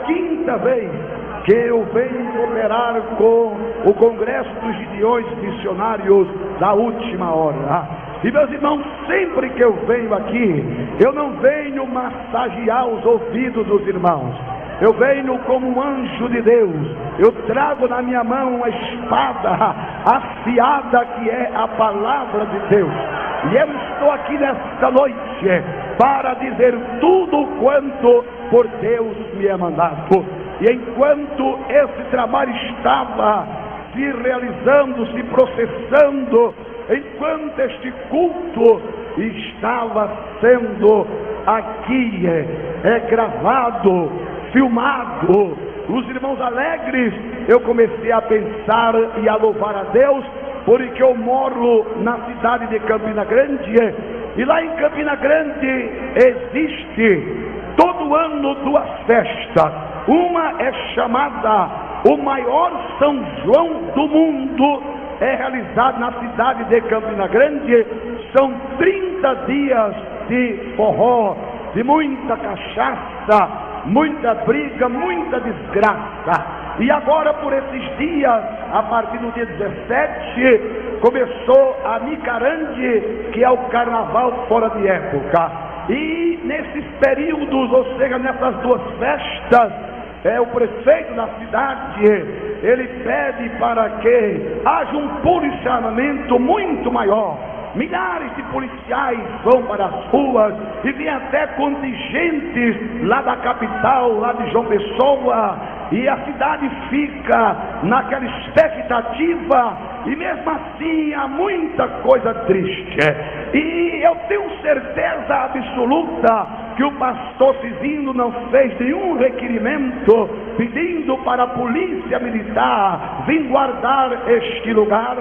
quinta vez que eu venho cooperar com o Congresso dos Gideões Missionários da Última Hora. E meus irmãos, sempre que eu venho aqui, eu não venho massagear os ouvidos dos irmãos. Eu venho como um anjo de Deus. Eu trago na minha mão uma espada afiada que é a palavra de Deus. E eu estou aqui nesta noite para dizer tudo quanto por Deus me é mandado. E enquanto esse trabalho estava se realizando, se processando, enquanto este culto estava sendo aqui gravado, filmado, os irmãos alegres, eu comecei a pensar e a louvar a Deus, porque eu moro na cidade de Campina Grande, e lá em Campina Grande existe todo ano duas festas. Uma é chamada o maior São João do mundo, é realizado na cidade de Campina Grande. São 30 dias de forró, de muita cachaça, muita briga, muita desgraça. E agora, por esses dias, a partir do dia 17, começou a Micarande, que é o carnaval fora de época. E nesses períodos, ou seja, nessas duas festas, o prefeito da cidade, ele pede para que haja um policiamento muito maior. Milhares de policiais vão para as ruas e vêm até contingentes lá da capital, lá de João Pessoa, e a cidade fica naquela expectativa, e mesmo assim há muita coisa triste. E eu tenho certeza absoluta que o pastor Cizinho não fez nenhum requerimento pedindo para a polícia militar vir guardar este lugar.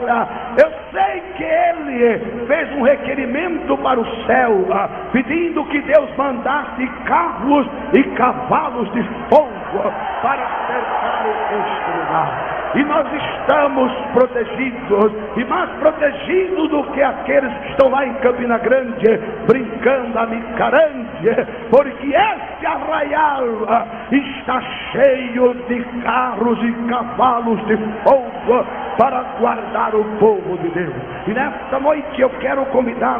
Eu sei que ele fez um requerimento para o céu, pedindo que Deus mandasse carros e cavalos de fogo para cercar este lugar. E nós estamos protegidos, e mais protegidos do que aqueles que estão lá em Campina Grande, brincando a Micarande, porque esse arraial está cheio de carros e cavalos de fogo para guardar o povo de Deus. E nesta noite eu quero convidar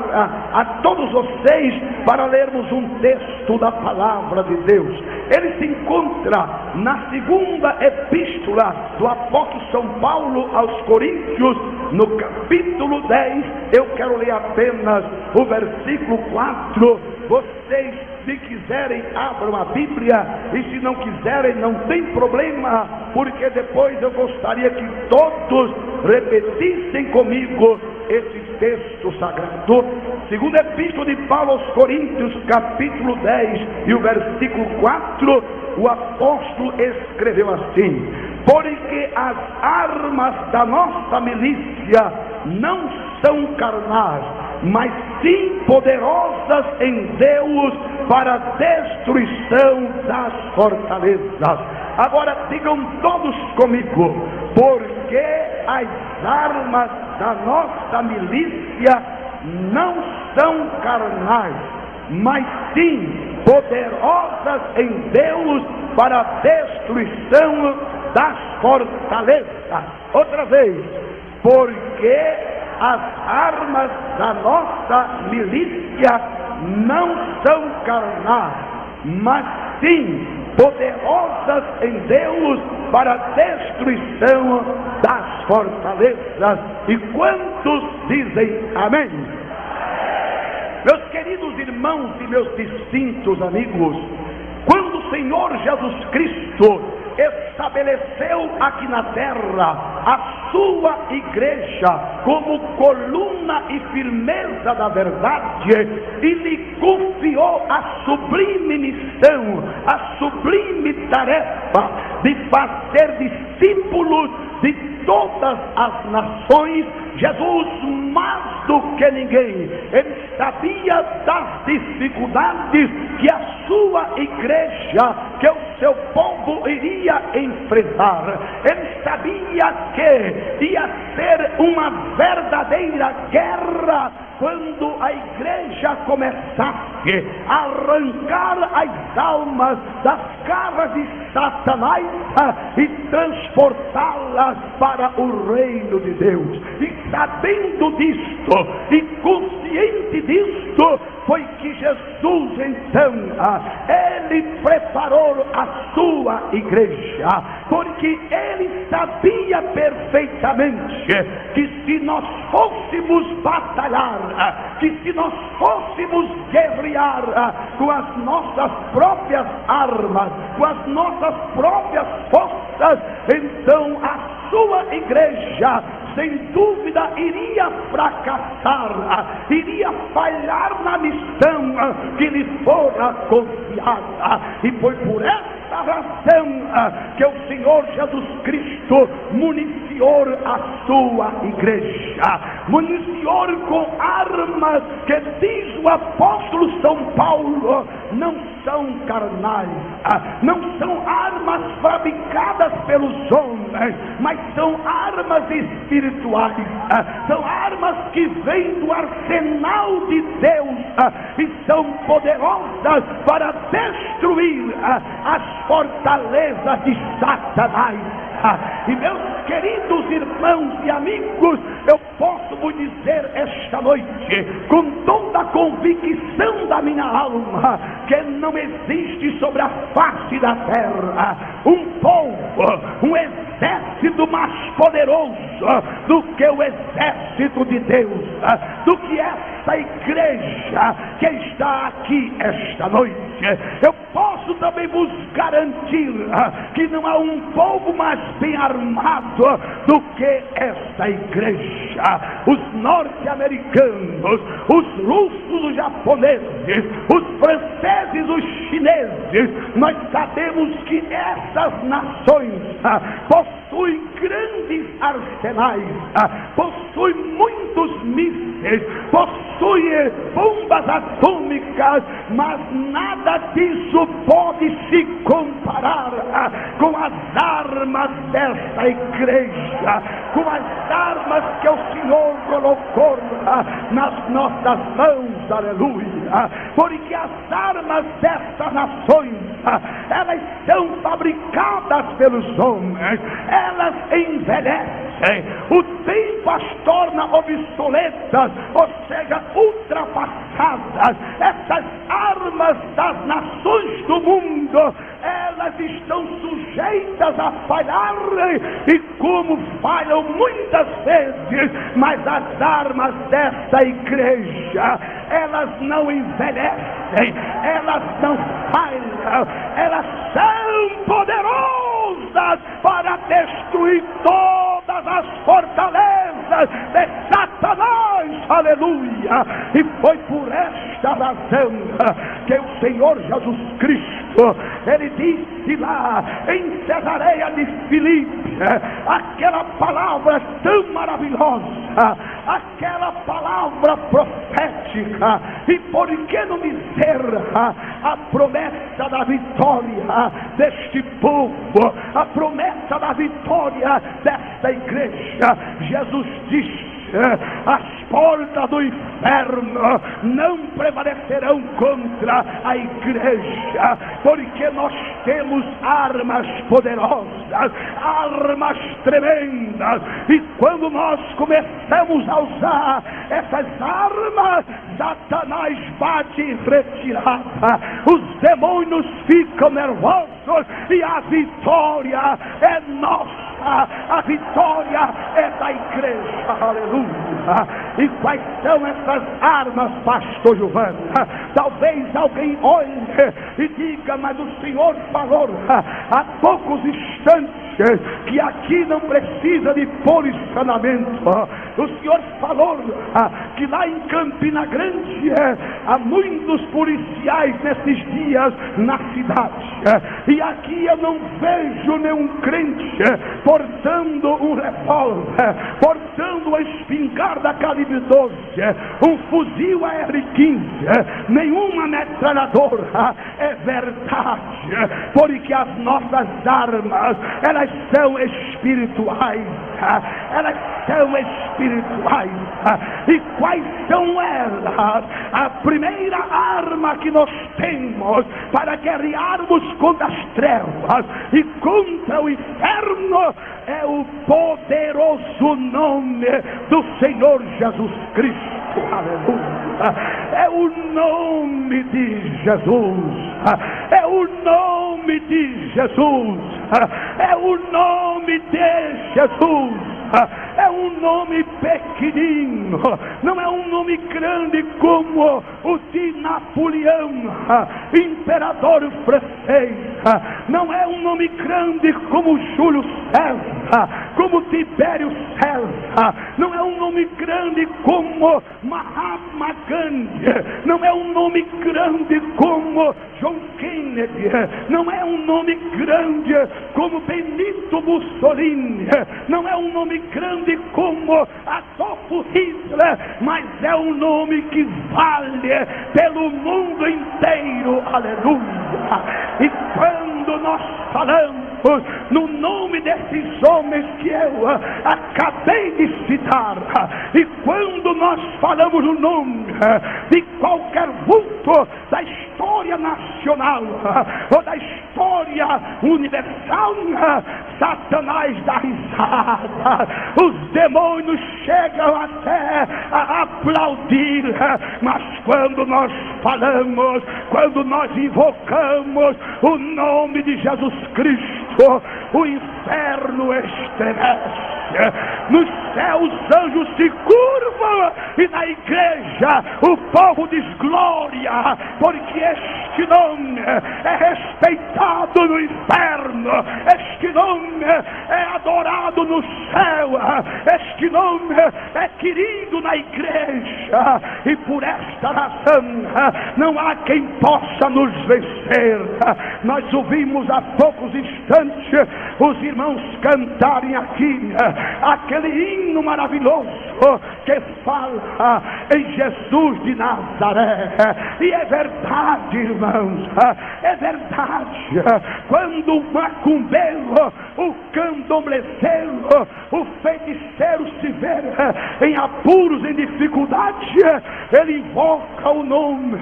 a todos vocês para lermos um texto da palavra de Deus. Ele se encontra na segunda epístola do apóstolo São Paulo aos Coríntios, no capítulo 10. Eu quero ler apenas o versículo 4. Vocês, se quiserem, abram a Bíblia, e se não quiserem, não tem problema, porque depois eu gostaria que todos repetissem comigo esse texto sagrado. Segunda epístola de Paulo aos Coríntios, capítulo 10 e o versículo 4, o apóstolo escreveu assim: porque as armas da nossa milícia não são carnais, mas sim poderosas em Deus para a destruição das fortalezas. Agora digam todos comigo: porque as armas da nossa milícia não são carnais, mas sim poderosas em Deus para a destruição das fortalezas. Outra vez: porque as armas da nossa milícia não são carnais, mas sim poderosas em Deus para a destruição das fortalezas. E quantos dizem amém? Meus queridos irmãos e meus distintos amigos, quando o Senhor Jesus Cristo estabeleceu aqui na terra a sua igreja como coluna e firmeza da verdade, e lhe confiou a sublime missão, a sublime tarefa de fazer discípulos de todas as nações. Jesus, mais do que ninguém, ele sabia das dificuldades que a sua igreja, que o seu povo iria enfrentar. Ele sabia que ia ser uma verdadeira guerra quando a igreja começasse a arrancar as almas das garras de Satanás e transportá-las para o reino de Deus. E sabendo disto e consciente disto, foi que Jesus então, ele preparou a sua igreja, porque ele sabia perfeitamente que se nós fôssemos batalhar, que se nós fôssemos guerrear com as nossas próprias armas, com as nossas próprias forças, então a sua igreja sem dúvida iria fracassar, iria falhar na missão que lhe fora confiada. E foi por essa razão que o Senhor Jesus Cristo municiou a sua igreja, municiou com armas que, diz o apóstolo São Paulo, não são carnais, não são armas fabricadas pelos homens, mas são armas espirituais, são armas que vêm do arsenal de Deus e são poderosas para destruir as fortalezas de Satanás. E meus queridos irmãos e amigos, eu posso vos dizer esta noite, com toda a convicção da minha alma, que não existe sobre a face da terra um povo, um exército mais poderoso do que o exército de Deus, do que essa igreja que está aqui esta noite. Eu posso também vos garantir que não há um povo mais bem armado do que esta igreja. Os norte-americanos, os russos, os japoneses, os franceses, os chineses, nós sabemos que essas nações possuem grandes arsenais, possuem muitos mísseis, possuem bombas atômicas, mas nada disso pode se comparar com as armas desta igreja, com as armas que o Senhor colocou nas nossas mãos, aleluia, porque as armas destas nações, elas são fabricadas pelos homens, elas envelhecem, o tempo as torna obsoletas, ou seja, ultrapassadas. Essas armas das nações do mundo, elas estão sujeitas a falharem, e como falham muitas vezes, mas as armas desta igreja, elas não envelhecem, elas não falham, elas são poderosas para destruir todas as fortalezas de Satanás, aleluia. E foi por esta razão que o Senhor Jesus Cristo, ele disse lá em Cesareia de Filipe, aquela palavra tão maravilhosa, aquela palavra profética, e por que não dizer a promessa da vitória deste povo, a promessa da vitória desta igreja. Jesus disse: as portas do inferno não prevalecerão contra a igreja, porque nós temos armas poderosas, armas tremendas, e quando nós começamos a usar essas armas, Satanás bate em retirada, os demônios ficam nervosos, e a vitória é nossa. A vitória é da igreja, aleluia. E quais são essas armas, pastor Giovanni? Talvez alguém olhe e diga: mas o Senhor falou há poucos instantes que aqui não precisa de policionamento. O Senhor falou que lá em Campina Grande há muitos policiais nesses dias na cidade, e aqui eu não vejo nenhum crente portando um revólver, portando portando uma espingarda calibre 12, um fuzil AR-15, nenhuma metralhadora. É verdade, porque as nossas armas, elas são espirituais. Elas são espirituais. E quais são elas? A primeira arma que nós temos para guerrearmos contra as trevas e contra o inferno é o poderoso nome do Senhor Jesus Cristo. Aleluia. É o nome de Jesus. É o nome de Jesus. É o nome de Jesus. É um nome pequenino, não é um nome grande como o de Napoleão, imperador francês. Não é um nome grande como Júlio César, como Tibério César. Não é um nome grande como Mahatma Gandhi. Não é um nome grande como John Kennedy. Não é um nome grande como Benito Mussolini. Não é um nome grande como Adolfo Hitler, mas é um nome que vale pelo mundo inteiro. Aleluia. E quando nós falamos no nome desses homens que eu acabei de citar, e quando nós falamos no nome de qualquer vulto da história nacional ou da história universal, Satanás dá risada, os demônios chegam até a aplaudir. Mas quando nós falamos, quando nós invocamos o nome de Jesus Cristo, o inferno estremece. Nos céus os anjos se curvam e na igreja o povo diz glória, porque este nome é respeitado no inferno, este nome é adorado no céu, este nome é querido na igreja, e por esta razão não há quem possa nos vencer. Nós ouvimos há poucos instantes os irmãos cantarem aqui aquele hino maravilhoso que fala em Jesus de Nazaré. E é verdade, irmãos, é verdade. Quando o macumbeiro, o candombleceiro, o feiticeiro se vê em apuros, em dificuldade, ele invoca o nome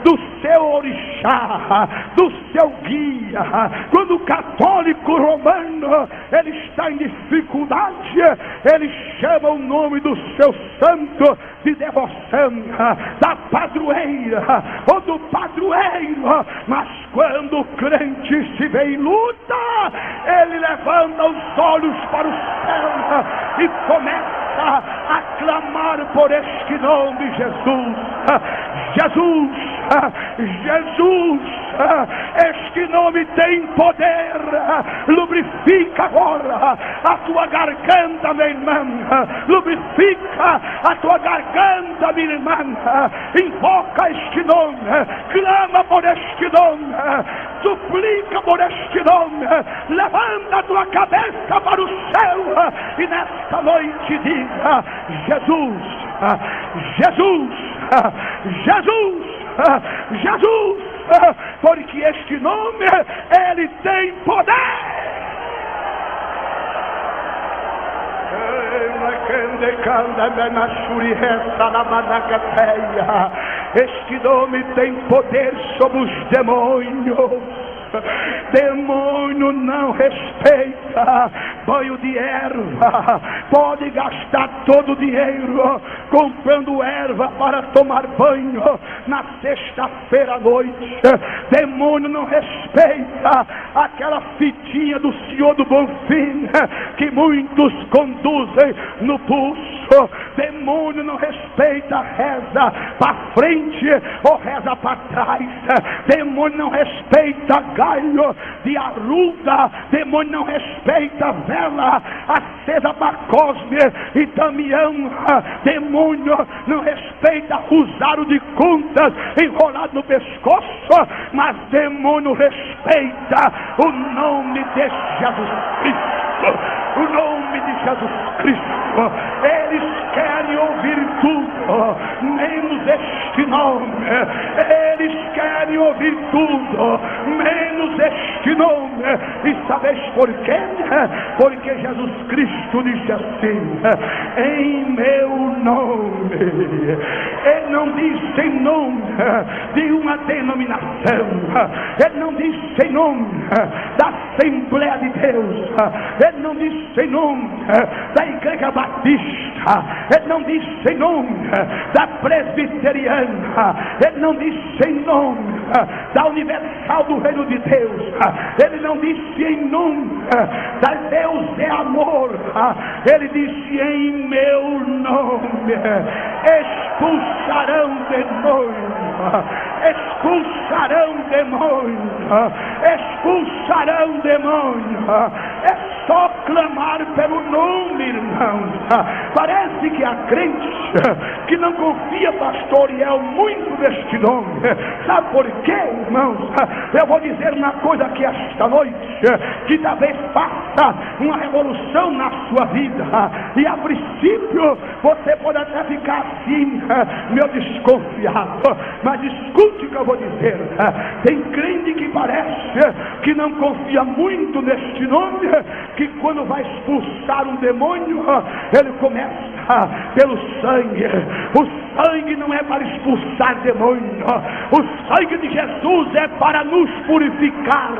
do seu orixá, do seu guia. Quando o católico romano ele está em dificuldade, ele chama o nome do seu santo de devoção, da padroeira ou do padroeiro. Mas quando o crente se vê em luta, ele levanta os olhos para o céu e começa a clamar por este nome, Jesus. Jesus, Jesus, este nome tem poder. Lubrifica agora a tua garganta, minha irmã. Lubrifica a tua garganta, minha irmã. Invoca este nome, clama por este nome, suplica por este nome. Levanta a tua cabeça para o céu e nesta noite diga: Jesus, Jesus, Jesus, Jesus, porque este nome ele tem poder. Este nome tem poder sobre os demônios. Demônio não respeita banho de erva. Pode gastar todo o dinheiro comprando erva para tomar banho na sexta-feira à noite. Demônio não respeita aquela fitinha do Senhor do Bonfim que muitos conduzem no pulso. Demônio não respeita reza para frente ou reza para trás. Demônio não respeita galho de arruda. Demônio não respeita vela acesa para Cosme e Damião. Demônio não respeita rosário de contas enrolado no pescoço. Mas demônio respeita o nome de Jesus Cristo. O nome de Jesus Cristo. menos este nome. Eles querem ouvir tudo, menos este nome. E sabeis por quê? Porque Jesus Cristo disse assim: em meu nome. Ele não disse em nome de uma denominação, ele não disse em nome da Assembleia de Deus, ele não disse em nome da Igreja Batista, ele não disse em nome da Presbiteriana, ele não disse em nome da Universal do Reino de Deus, ele não disse em nome da Deus é amor, ele disse em meu nome expulsarão demônios, expulsarão demônios, expulsarão demônios. É só clamar pelo nome, irmãos. Parece que há crentes que não confia, pastor Iel, muito neste nome. Sabe por quê, irmãos? Eu vou dizer uma coisa aqui esta noite, que talvez faça uma revolução na sua vida. E a princípio você pode até ficar assim, meu desconfiado, mas escute o que eu vou dizer. Tem crente que parece que não confia muito neste nome, que quando vai expulsar um demônio, ele começa pelo sangue. O sangue não é para expulsar demônio, o sangue de Jesus é para nos purificar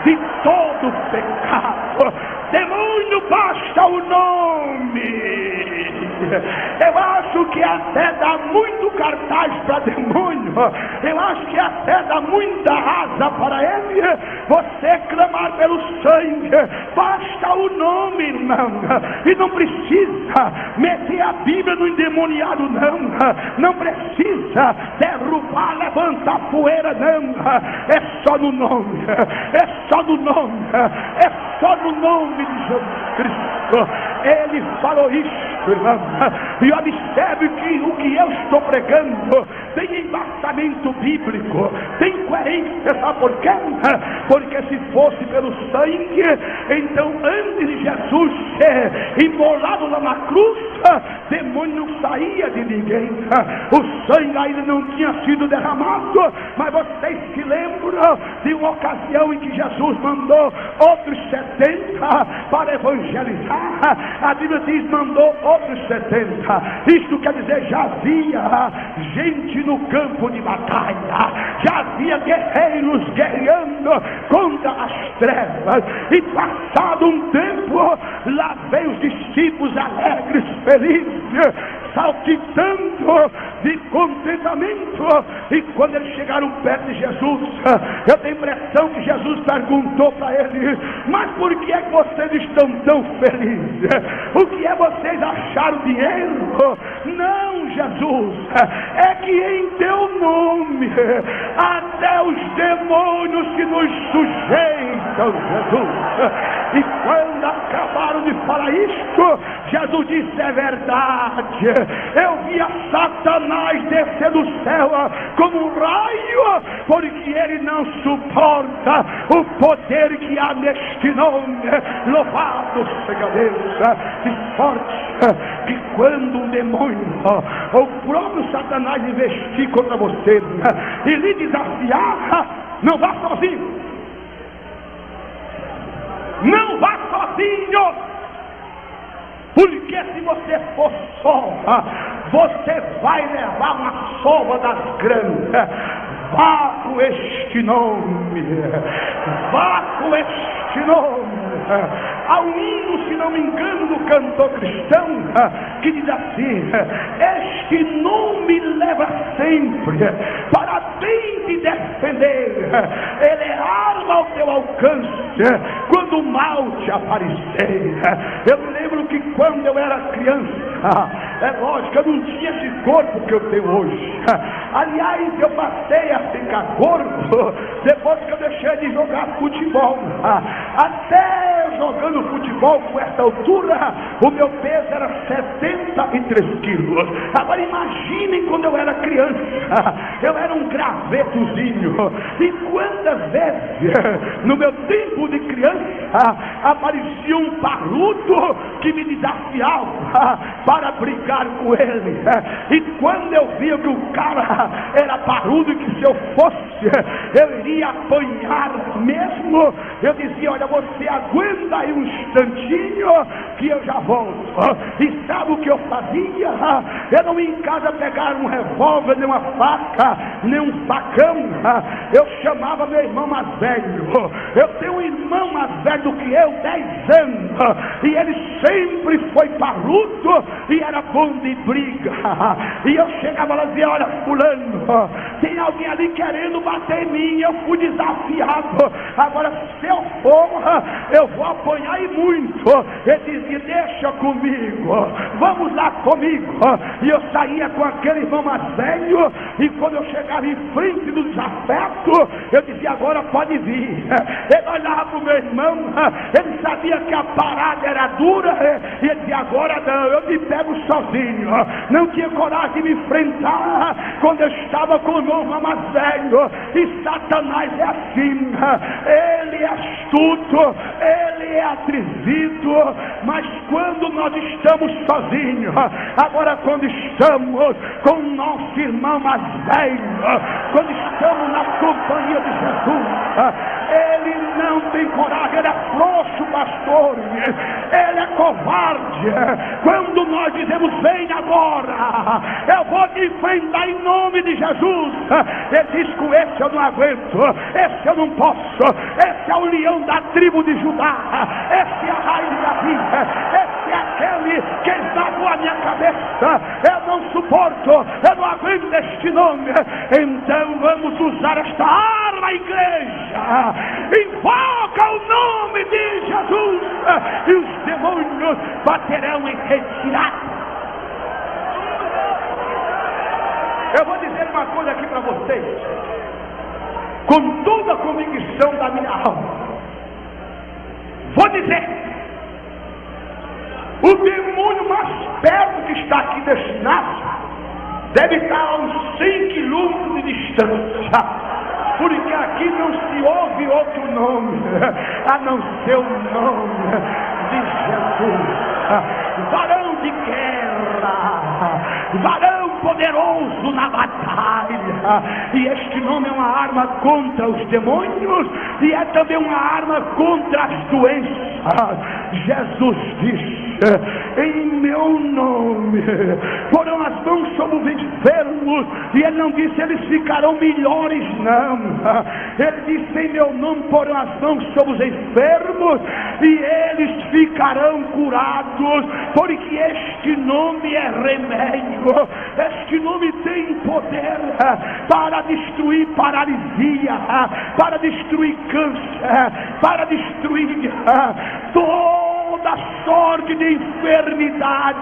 de todo pecado. Demônio, basta o nome. Eu acho que até dá muito cartaz para demônio, eu acho que até dá muita asa para ele você clamar pelo sangue. Basta o nome, irmão, e não precisa meter a Bíblia no endemoniado, não precisa derrubar, levantar poeira, não. É só no nome, é só no nome, é só no nome de Jesus Cristo. Ele falou isso, irmão, e observe que o que eu estou pregando tem embasamento bíblico, tem coerência. Sabe por quê? Porque se fosse pelo sangue, então antes de Jesus ser imolado lá na cruz, demônio não saía de ninguém, o sangue ainda não tinha sido derramado. Mas vocês se lembram de uma ocasião em que Jesus mandou outros 70 para evangelizar? A Bíblia diz: mandou outros 70. Isto quer dizer, já havia gente no campo de batalha, já havia guerreiros guerreando contra as trevas. E passado um tempo, lá veio os discípulos alegres, felizes, saltitando de contentamento. E quando eles chegaram perto de Jesus, eu tenho a impressão que Jesus perguntou para eles: mas por que é que vocês estão tão felizes? O que é vocês acharam dinheiro? Não, Jesus, é que em teu nome até os demônios se nos sujeitam, Jesus. E quando acabaram de falar isto, Jesus disse: é verdade, eu vi a Satanás descer do céu como um raio, porque ele não suporta o poder que há neste nome. Louvado seja Deus. E forte que quando um demônio ou o próprio Satanás investir contra você e lhe desafiar, não vá sozinho, não vá sozinho, porque se você for só, você vai levar uma sova das grandes. Vá com este nome, vá com este nome. Há um hino, se não me engano, do cantor cristão, que diz assim: este nome leva sempre para bem te defender, ele é arma ao teu alcance quando o mal te aparecer. Eu me lembro que quando eu era criança, é lógico, eu não tinha esse corpo que eu tenho hoje, Aliás, eu passei a ficar gordo depois que eu deixei de jogar futebol. Até jogando futebol com essa altura, o meu peso era 73 quilos. Agora imaginem quando eu era criança, eu era um gravetozinho. E quantas vezes no meu tempo de criança aparecia um parrudo que me desafiava para brigar com ele. E quando eu via que o cara era parrudo e que se eu fosse eu iria apanhar mesmo, eu dizia: olha, você aguenta aí um instantinho que eu já volto. E sabe o que eu fazia? Eu não ia em casa pegar um revólver, nem uma faca, nem um facão. Eu chamava meu irmão mais velho. Eu tenho um irmão mais velho do que eu, 10 anos, e ele sempre foi parrudo e era bom de briga. E eu chegava lá e dizia: olha, fulano, tem alguém ali querendo bater em mim. Eu fui desafiado. Agora, se eu for, eu vou apanhar e muito. Ele dizia: deixa comigo, vamos lá comigo. E eu saía com aquele irmão mais velho, e quando eu chegava em frente do desafeto, eu dizia: agora pode vir. Ele olhava para o meu irmão, ele sabia que a parada era dura, e ele dizia: agora não, eu me pego sozinho. Não tinha coragem de me enfrentar quando eu estava com o meu irmão mais velho. E Satanás é assim, ele é astuto, ele é atrevido, mas quando nós estamos sozinhos, agora quando estamos com o nosso irmão mais velho, quando estamos na companhia de Jesus, ele não tem coragem, ele é frouxo, pastor, ele é covarde. Quando nós dizemos: vem agora, eu vou te enfrentar em nome de Jesus, ele diz: com esse eu não aguento, esse eu não posso, esse é o leão da tribo de Judá, esse é a raiz da vida, esse é aquele que esmagou a minha cabeça, eu não suporto, eu não aguento este nome. Então vamos usar esta arma, igreja, invoca o nome de Jesus, e os demônios baterão em retirada. Eu vou dizer uma coisa aqui para vocês, com toda a convicção da minha alma. Vou dizer: o demônio mais perto que está aqui destinado deve estar a uns 100 quilômetros de distância, porque aqui não se ouve outro nome a não ser o nome de Jesus. Varão de guerra, varão poderoso na batalha. E este nome é uma arma contra os demônios, e é também uma arma contra as doenças. Jesus disse: em meu nome porão as mãos sobre os enfermos. E ele não disse: eles ficarão melhores, não. Ele disse: em meu nome porão as mãos sobre os enfermos, e eles ficarão curados. Porque este nome é remédio, este nome tem poder para destruir paralisia, para destruir câncer, para destruir toda sorte de enfermidade.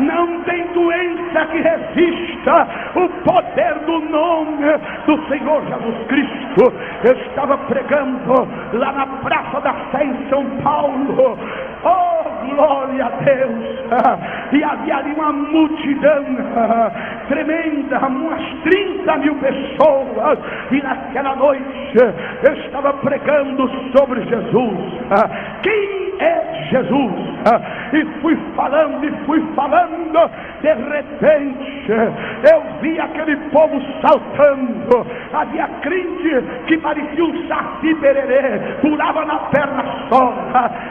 Não tem doença que resista o poder do nome do Senhor Jesus Cristo. Eu estava pregando lá na Praça da Sé em São Paulo. Oh, glória a Deus! E havia ali uma multidão tremenda, umas 30 mil pessoas. E naquela noite eu estava pregando sobre Jesus. Quem é Jesus? E fui falando, de repente eu vi aquele povo saltando. Havia crente que parecia um saci pererê, pulava na perna só,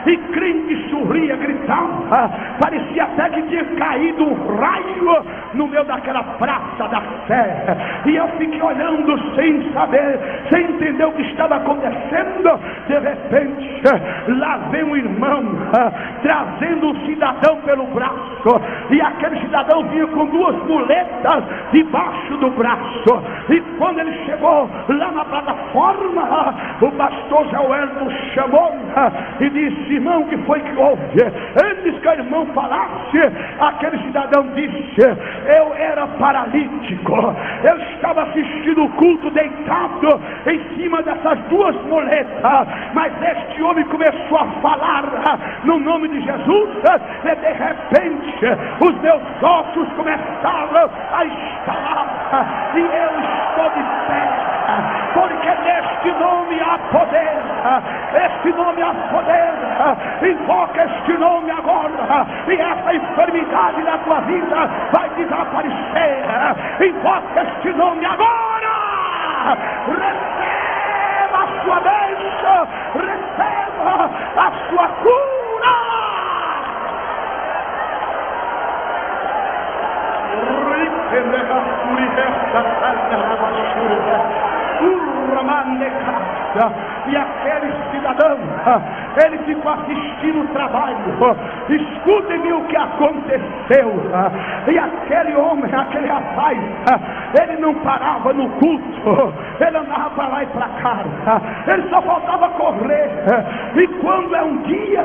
e crente sorria, gritava, parecia até que tinha caído um raio no meio daquela Praça da Sé. E eu fiquei olhando sem saber, sem entender o que estava acontecendo. De repente lá vem um irmão trazendo um cidadão pelo braço, e aquele cidadão vinha com 2 muletas debaixo do braço. E quando ele chegou lá na plataforma, o pastor Zé Wellington chamou e disse: irmão, o que foi que ouve. Antes que o irmão falasse, aquele cidadão disse: eu era paralítico, eu estava assistindo o culto deitado em cima dessas duas muletas, mas este homem começou a falar no nome de Jesus, e de repente os meus ossos começaram a estalar, e eu estou de pé, porque neste nome há poder, este nome há poder. Invoca este nome agora, e essa enfermidade da tua vida vai desaparecer. Invoca este nome agora, receba a sua bênção, receba a sua cura. E aquele cidadão, ele ficou assistindo o trabalho. Escutem-me o que aconteceu. E aquele homem, aquele rapaz, ele não parava no culto, ele andava para lá e para cá, ele só faltava correr. E quando é um dia,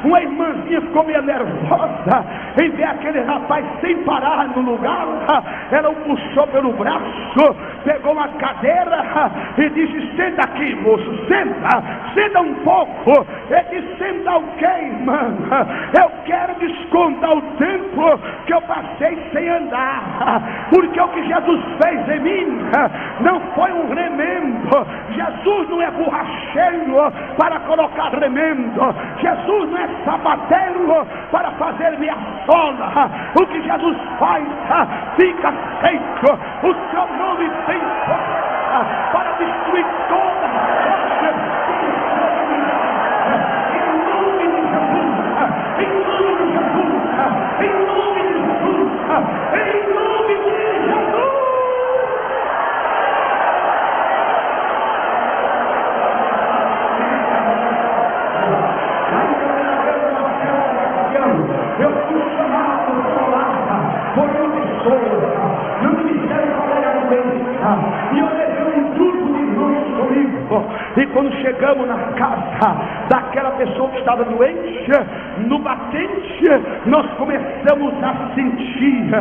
uma irmãzinha ficou meio nervosa em ver aquele rapaz sem parar no lugar, ela o puxou pelo braço, pegou uma cadeira e disse: senta aqui, moço, senta um pouco. Ele disse: senta o quê, irmã? Eu quero descontar o tempo que eu passei sem andar, porque o que Jesus fez em mim não foi um remendo. Jesus não é borracheiro para colocar remendo, Jesus não é sapateiro para fazer minha sola. O que Jesus faz fica feito. O seu nome tem força para destruir toda a eu fui chamado por lá por uma pessoa, não me disseram qual era a doença, e eu levei um grupo de irmãos comigo. E quando chegamos na casa daquela pessoa que estava doente, no batente, nós começamos a sentir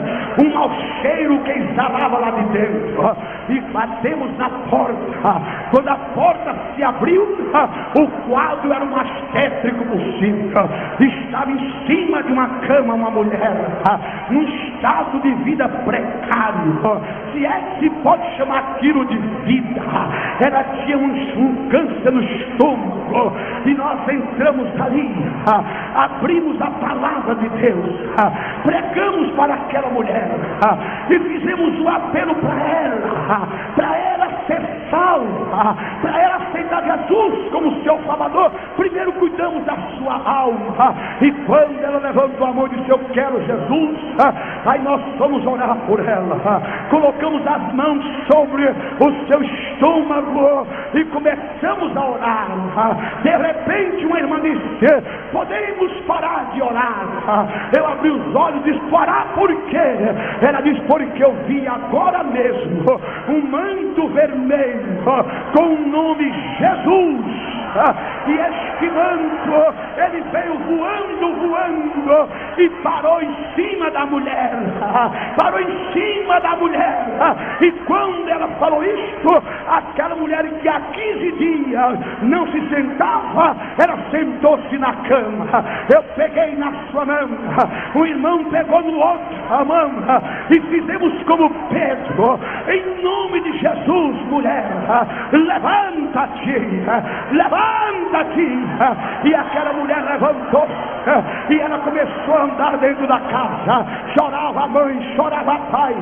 um mau cheiro que exalava lá de dentro, e batemos na porta. Quando a porta se abriu, o quadro era o mais tétrico possível. Estava em cima de uma cama uma mulher, num estado de vida precário, se é que se pode chamar aquilo de vida. Ela tinha um câncer no estômago, e nós entramos ali, abrimos a palavra de Deus, pregamos para aquela mulher, e fizemos um apelo para ela ser salva, para ela aceitar Jesus como seu Salvador. Primeiro cuidamos da sua alma, e quando ela levantou a mão e disse: eu quero Jesus, aí nós fomos orar por ela, colocamos as mãos sobre o seu estômago e começamos a orar. De repente uma irmã disse: podemos parar de orar? Eu abri os olhos e disse: parar por quê? Ela disse: porque eu vi agora mesmo um manto vermelho com o nome Jesus, e este manto, ele veio voando e parou em cima da mulher, e quando ela falou isto, aquela mulher que há 15 dias não se sentava, ela sentou-se na cama. Eu peguei na sua mão, o irmão pegou no outro a mão, e fizemos como Pedro: em nome de Jesus, mulher, levanta-te, e aquela mulher levantou, e ela começou a andar dentro da casa. Chorava a mãe, chorava a pai,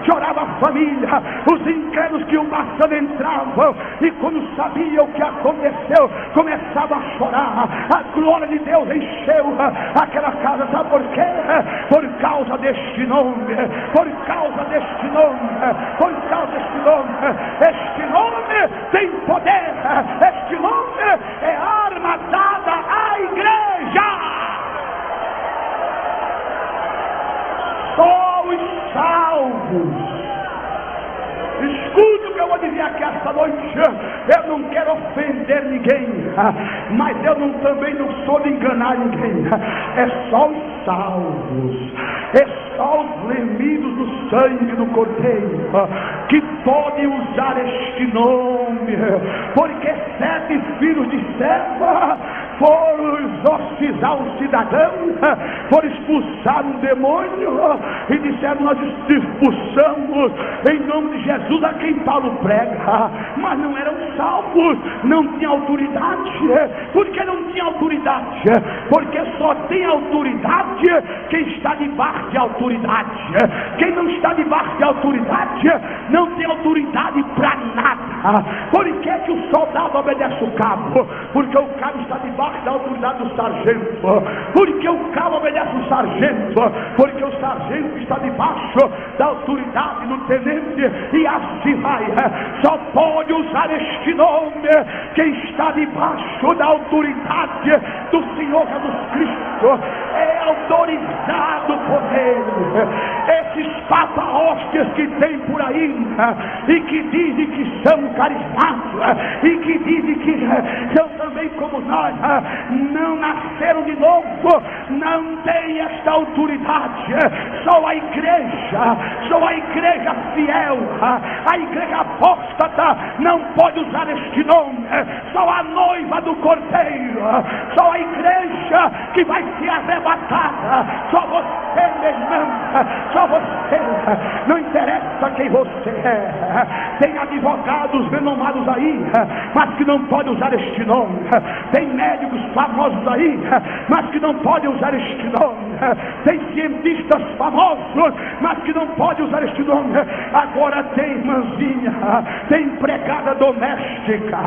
chorava a família, os incrédulos que iam passando entravam, e quando sabiam o que aconteceu, começavam a chorar. A glória de Deus encheu aquela casa. Sabe por quê? Por causa deste nome, por causa deste nome, por causa deste nome. Este nome tem poder, este nome é arma dada à igreja. Só os salvos, escute o que eu vou pode vir aqui esta noite, eu não quero ofender ninguém, mas eu também não sou de enganar ninguém. É só os salvos, é só os remidos do sangue do Cordeiro que podem usar este nome, porque 7 filhos de Seva foram exorcizar um cidadão, foram expulsar um demônio e disseram: nós expulsamos em nome de Jesus a quem Paulo prega, mas não eram salvos, não tinha autoridade. Por que não tinha autoridade? Porque só tem autoridade quem está debaixo de autoridade. Quem não está debaixo de autoridade não tem autoridade para nada. Por que o soldado obedece o cabo? Porque o cabo está debaixo da autoridade do sargento. Porque o cabo obedece o sargento? Porque o sargento está debaixo da autoridade do tenente. E assim vai. Só pode usar este nome quem está debaixo da autoridade do Senhor Jesus Cristo. É autorizado por Ele. Esses papa-hóstias que tem por aí e que dizem que são carismáticos e que dizem que são também como nós, não nasceram de novo, não tem esta autoridade. Só a igreja fiel, a igreja apóstata não pode usar este nome. Só a noiva do Cordeiro, só a igreja que vai ser arrebatada, só você, meu irmão, só você. Não interessa quem você é. Tem advogados renomados aí, mas que não podem usar este nome. Tem médicos famosos aí, mas que não podem usar este nome. Tem cientistas famosos, mas que não podem usar este nome. Agora tem irmãzinha, tem empregada doméstica,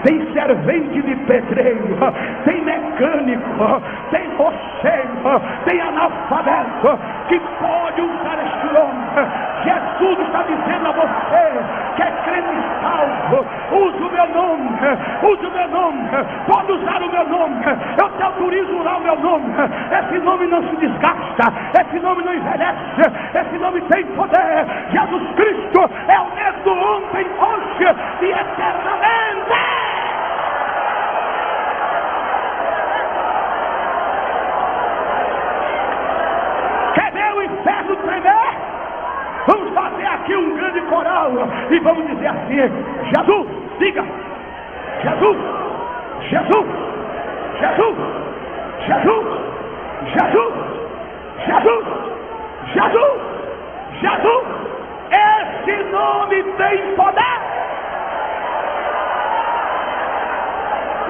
tem servente de pedreiro, tem mecânico, tem roceiro, tem analfabeto que pode usar este nome. Jesus está dizendo a você que é crente salvo: use o meu nome, use o meu nome, pode usar o meu nome, eu te autorizo a usar o meu nome. Esse nome não se desgasta, esse nome não envelhece, esse nome tem poder. Jesus Cristo é o mesmo ontem, hoje e eternamente. Quer ver o inferno tremer? Vamos fazer aqui um grande coral e vamos dizer assim: Jesus, diga, Jesus, Jesus, Jesus, Jesus, Jesus, Jesus, Jesus, Jesus. Esse nome tem poder.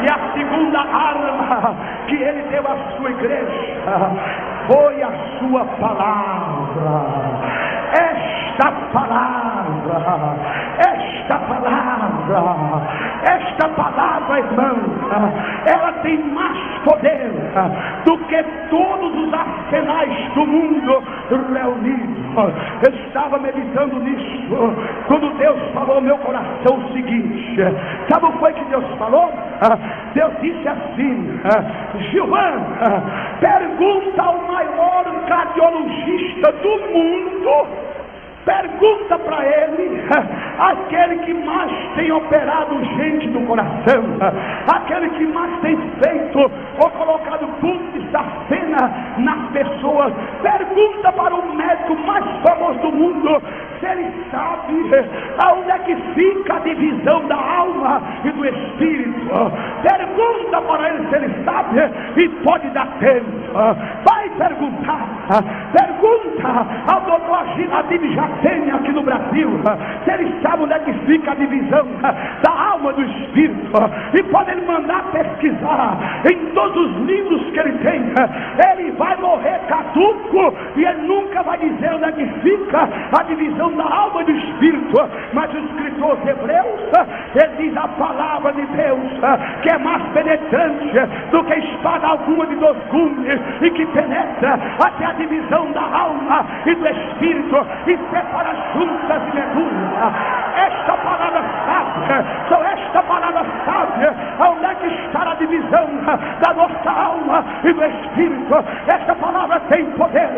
E a segunda arma que ele deu à sua igreja foi a sua palavra. Esta palavra, irmão, ela tem mais poder do que todos os arsenais do mundo reunidos. Eu estava meditando nisso quando Deus falou ao meu coração o seguinte: sabe o que foi que Deus falou? Deus disse assim: Gilvan, pergunta ao maior cardiologista do mundo, pergunta para ele, aquele que mais tem operado gente do coração, aquele que mais tem feito ou colocado ponto de safena nas pessoas, pergunta para o médico mais famoso do mundo se ele sabe aonde é que fica a divisão da alma e do espírito. Pergunta para ele se ele sabe e pode dar tempo. Vai perguntar, pergunta ao doutor Adib Jatene aqui no Brasil se ele sabe onde é que fica a divisão da alma e do espírito, e pode ele mandar pesquisar em todos os livros que ele tem. Ele vai morrer caduco e ele nunca vai dizer onde é que fica a divisão da alma e do espírito. Mas o escritor Hebreus, ele diz: a palavra de Deus que é mais penetrante do que espada alguma de 2 gumes e que penetra até a divisão da alma e do espírito e separa juntas e medulas. Esta palavra sabe, só esta palavra sabe aonde é que está a divisão da nossa alma e do espírito. Esta palavra tem poder,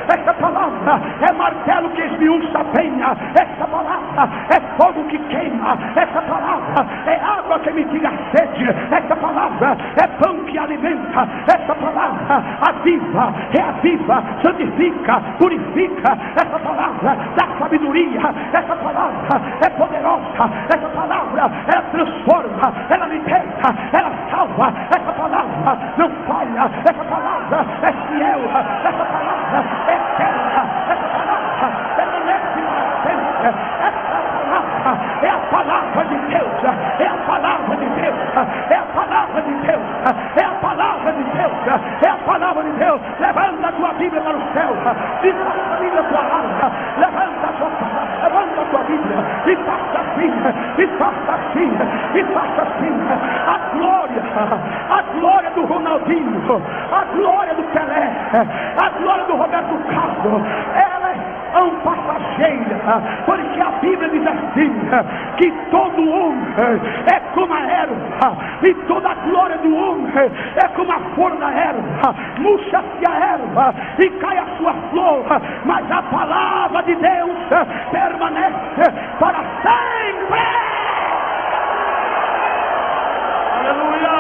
esta palavra é martelo que esmiuça a penha. Essa palavra é fogo que queima. Essa palavra é água que mitiga a sede. Essa palavra é pão que alimenta. Essa palavra aviva, reaviva, santifica, purifica. Essa palavra dá sabedoria. Essa palavra é poderosa. Essa palavra, ela transforma, ela liberta, ela salva. Essa palavra não falha. Essa palavra é fiel. Essa palavra é eterna. Essa palavra permanece para sempre. Essa palavra é a palavra de Deus. É a palavra de Deus. É a palavra de Deus. É a palavra de Deus. É a palavra de Deus. Levanta a tua Bíblia para o céu. E faça a Bíblia a tua alma. Levanta a tua palavra. Levanta a tua Bíblia. E faça assim. E faça assim. E faça assim. A glória do Ronaldinho. A glória do Pelé. A glória do Roberto Carlos. Ela é passageira. Porque a Bíblia diz assim: que todo homem é como a erva, e toda a glória do homem é como a flor da erva. Murcha-se a erva e cai a sua flor, mas a palavra de Deus permanece para sempre. Aleluia.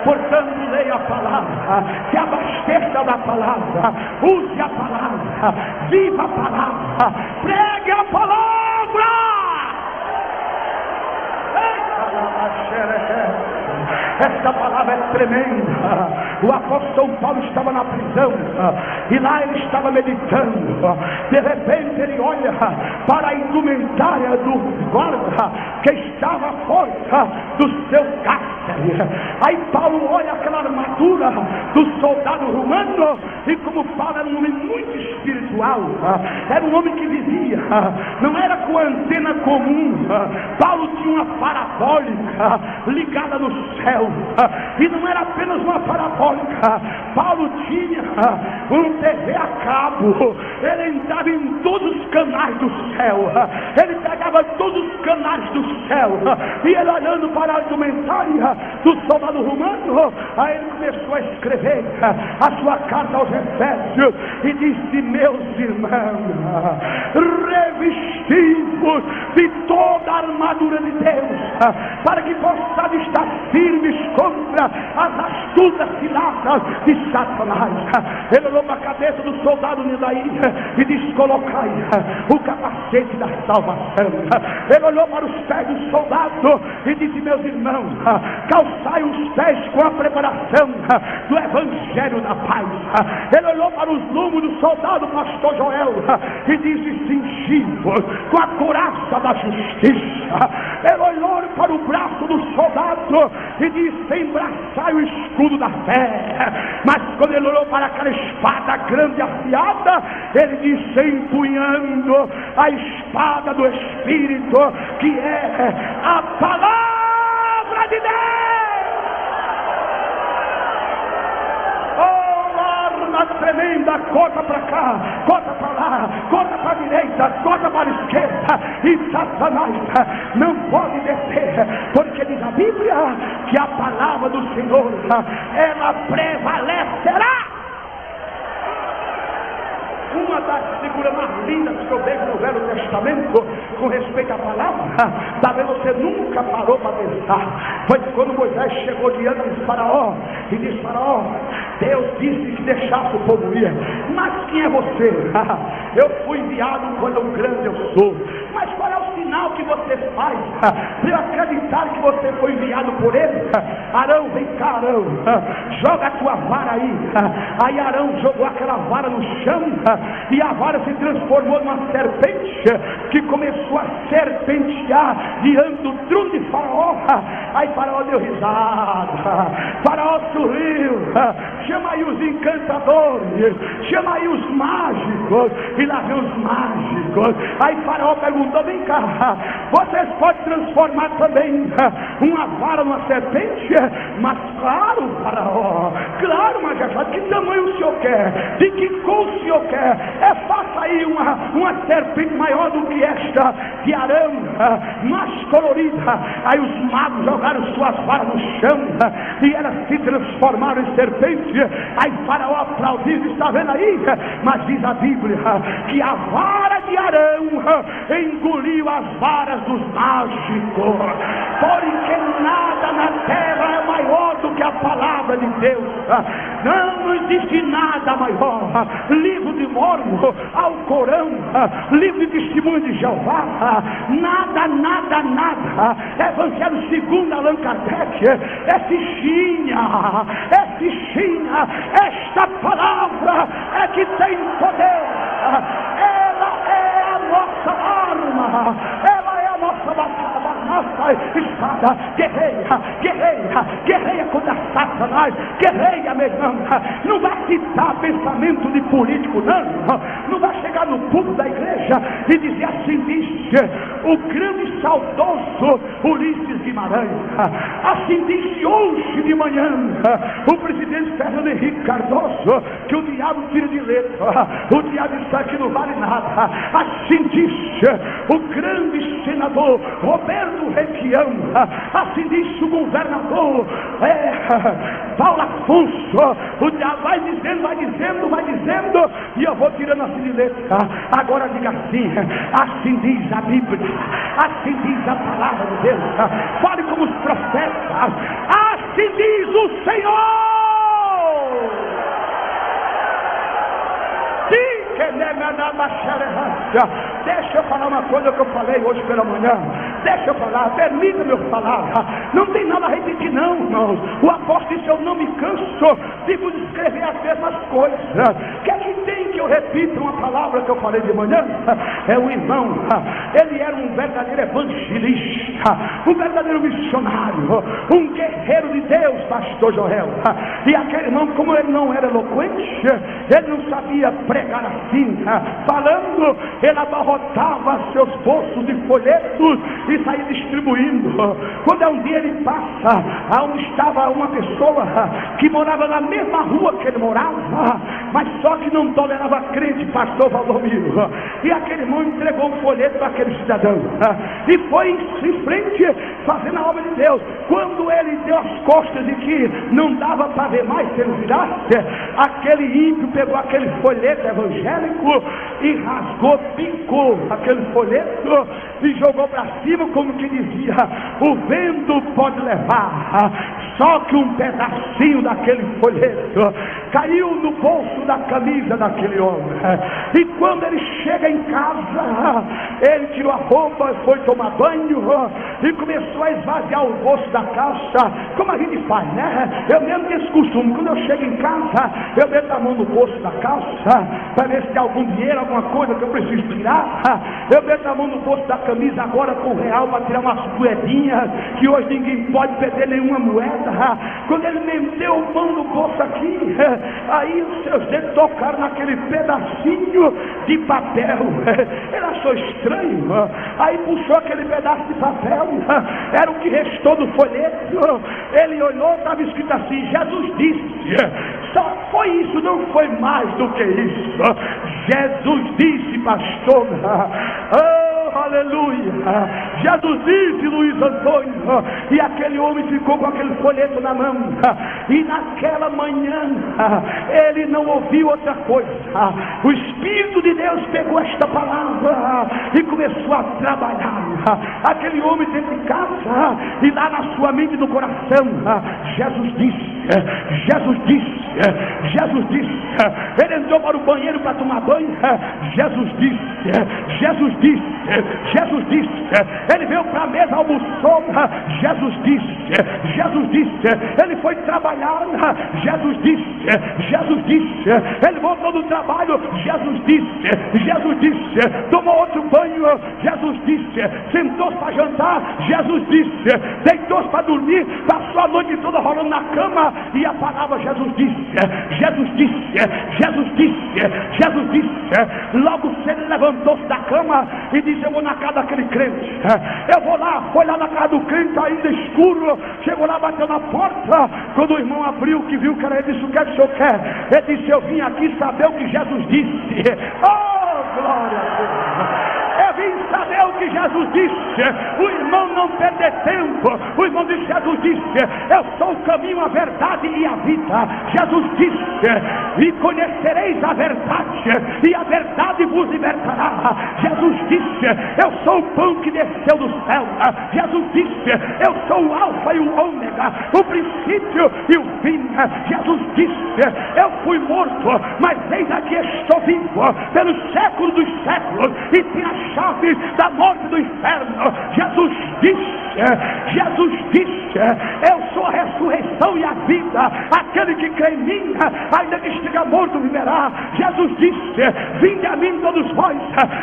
Portanto, leia a palavra, se abasteça da palavra, use a palavra, viva a palavra, pregue a palavra. Esta palavra é tremenda. O apóstolo Paulo estava na prisão e lá ele estava meditando. De repente ele olha para a indumentária do guarda que estava à porta do seu cárcere. Aí Paulo olha aquela armadura do soldado romano, e como Paulo era um homem muito espiritual, era um homem que vivia, não era com antena comum. Paulo tinha uma parabólica ligada no céu, e não era apenas uma parabólica. Paulo tinha um TV a cabo. Ele entrava em todos os canais do céu. Ele pegava todos os canais do céu, e ele olhando para a indumentária do soldado romano, aí ele começou a escrever a sua carta aos Efésios e disse: meus irmãos, revestivos de toda a armadura de Deus, para que possais estar firmes contra as astutas ciladas de Satanás. Ele olhou para a cabeça do soldado Nidaí e disse: colocai o capacete da salvação. Ele olhou para os pés do soldado e disse: meus irmãos, calçai os pés com a preparação do evangelho da paz. Ele olhou para os lombos do soldado pastor Joel e disse: cingi-vos com a couraça da justiça. Ele olhou para o braço do soldado e disse: embraçai o escudo da fé. Mas quando ele olhou para aquela espada grande e afiada, ele disse: empunhando a espada do Espírito, que é a palavra de Deus. Tremenda, corta para cá, corta para lá, corta para a direita, corta para a esquerda, e Satanás não pode descer, porque diz a Bíblia que a palavra do Senhor, ela prevalecerá. Uma das figuras mais lindas que eu vejo no Velho Testamento com respeito à palavra, talvez você nunca parou para pensar, foi quando Moisés chegou diante de Faraó e disse: Faraó, Deus disse que deixasse o povo ir, mas quem é você? Eu fui enviado quando grande eu sou. Mas qual é o sinal que você faz para eu acreditar que você foi enviado por ele? Arão, vem cá, Arão, joga a tua vara aí. Aí Arão jogou aquela vara no chão, e a vara se transformou numa serpente, que começou a serpentear diante do trono de Faraó. Aí Faraó deu risada, Faraó sorriu, chama aí os encantadores, chama aí os mágicos, e lá vem os mágicos. Aí Faraó perguntou: vem cá, vocês podem transformar também uma vara numa serpente? Mas claro, Faraó, claro, majestade, que tamanho o senhor quer? De que cor o senhor quer? Faça aí uma serpente maior do que esta, de Arão, mais colorida. Aí os magos jogaram suas varas no chão, e elas se transformaram em serpente, Aí Faraó aplaudiu, está vendo aí? Mas diz a Bíblia que a vara de Arão engoliu as varas dos mágicos, porque nada na terra é maior do que a palavra de Deus. Não existe nada maior. Livro de Mórmon, Alcorão, livro de Testemunho de Jeová, nada, nada, nada. Evangelho segundo Allan Kardec, é fichinha, é fichinha. Esta palavra é que tem poder. Ela é a nossa arma, ela é a nossa espada. Guerreia, guerreia, guerreia contra Satanás, guerreia, meu irmão. Não vai citar pensamento de político, não vai chegar no púlpito da igreja e dizer assim: disse o grande saudoso Ulisses Guimarães, assim disse hoje de manhã o presidente Fernando Henrique Cardoso, que o diabo tira de letra, o diabo está aqui não vale nada. Assim disse o grande senador Roberto Requião, assim disse o governador Paulo Afonso. O diabo vai dizendo, vai dizendo, vai dizendo, e eu vou tirando assim de letra. Agora diga assim: assim diz a Bíblia, assim diz a palavra de Deus. Fale como os profetas: assim diz o Senhor. Deixa eu falar uma coisa que eu falei hoje pela manhã. Deixa eu falar, permita-me eu falar. Não tem nada a repetir, não, irmãos. O apóstolo disse: eu não me canso de vos escrever as mesmas coisas. Que é que tem que eu repita uma palavra que eu falei de manhã? É o irmão, ele era um verdadeiro evangelista, um verdadeiro missionário, um guerreiro de Deus, pastor Joel. E aquele irmão, como ele não era eloquente, ele não sabia pregar assim, falando, ele abarrotava seus bolsos de folhetos e saía distribuindo. Quando um dia ele passa aonde estava uma pessoa que morava na mesma rua que ele morava, mas só que não tolerava crente, pastor Valdomiro, e aquele irmão entregou um folheto para aquele cidadão e foi em frente fazendo a obra de Deus. Quando ele deu as costas de que não dava para ver mais se ele virasse, aquele ímpio pegou aquele folheto evangélico e rasgou, picou aquele folheto e jogou para cima, como que dizia: o vento pode levar. Só que um pedacinho daquele folheto caiu no bolso da camisa daquele homem. E quando ele chega em casa, ele tirou a roupa, foi tomar banho e começou a esvaziar o bolso da calça, como a gente faz, né? Eu mesmo tenho esse costume: quando eu chego em casa, eu meto a mão no bolso da calça para ver se tem algum dinheiro, alguma coisa que eu preciso tirar. Eu meto a mão no bolso da camisa agora com o real para tirar umas moedinhas, que hoje ninguém pode perder nenhuma moeda. Quando ele meteu a mão no bolso aqui, aí os seus dedos tocaram naquele pedacinho de papel. Ele achou estranho, aí puxou aquele pedaço de papel, era o que restou do folheto. Ele olhou, estava escrito assim: Jesus disse. Só foi isso, não foi mais do que isso. Jesus disse, pastor. Oh, aleluia. Jesus disse, Luiz Antônio. E aquele homem ficou com aquele folheto na mão. E naquela manhã ele não ouviu outra coisa. O Espírito de Deus pegou esta palavra e começou a trabalhar. Aquele homem dentro de casa e lá na sua mente e no coração: Jesus disse, Jesus disse, Jesus disse. Ele entrou para o banheiro para tomar banho: Jesus disse, Jesus disse, Jesus disse. Ele veio para a mesa, almoçou: Jesus disse, Jesus disse. Ele foi trabalhar: Jesus disse, Jesus disse. Ele voltou do trabalho: Jesus disse, Jesus disse. Tomou outro banho: Jesus disse. Sentou-se para jantar: Jesus disse. Deitou-se para dormir, passou a noite toda rolando na cama e a palavra Jesus disse, Jesus disse, Jesus disse, Jesus disse. Logo cedo levantou-se da cama e disse: eu vou na casa daquele crente, eu vou lá. Foi lá na casa do crente, ainda escuro, chegou lá, bateu na porta. Quando o irmão abriu, que viu que era ele, disse: o que é que o senhor quer? Ele disse: eu vim aqui saber o que Jesus disse. Oh, glória a Deus! Eu quem sabe o que Jesus disse, o irmão não perder tempo. O irmão de Jesus disse: eu sou o caminho, a verdade e a vida. Jesus disse: e conhecereis a verdade, e a verdade vos libertará. Jesus disse: eu sou o pão que desceu do céu. Jesus disse: eu sou o alfa e o ômega, o princípio e o fim. Jesus disse: eu fui morto, mas eis aqui estou vivo pelos séculos dos séculos, e tenho a chave da morte do inferno. Jesus disse: eu sou a ressurreição e a vida. Aquele que crê em mim, ainda que esteja morto, viverá. Jesus disse: vinde a mim todos vós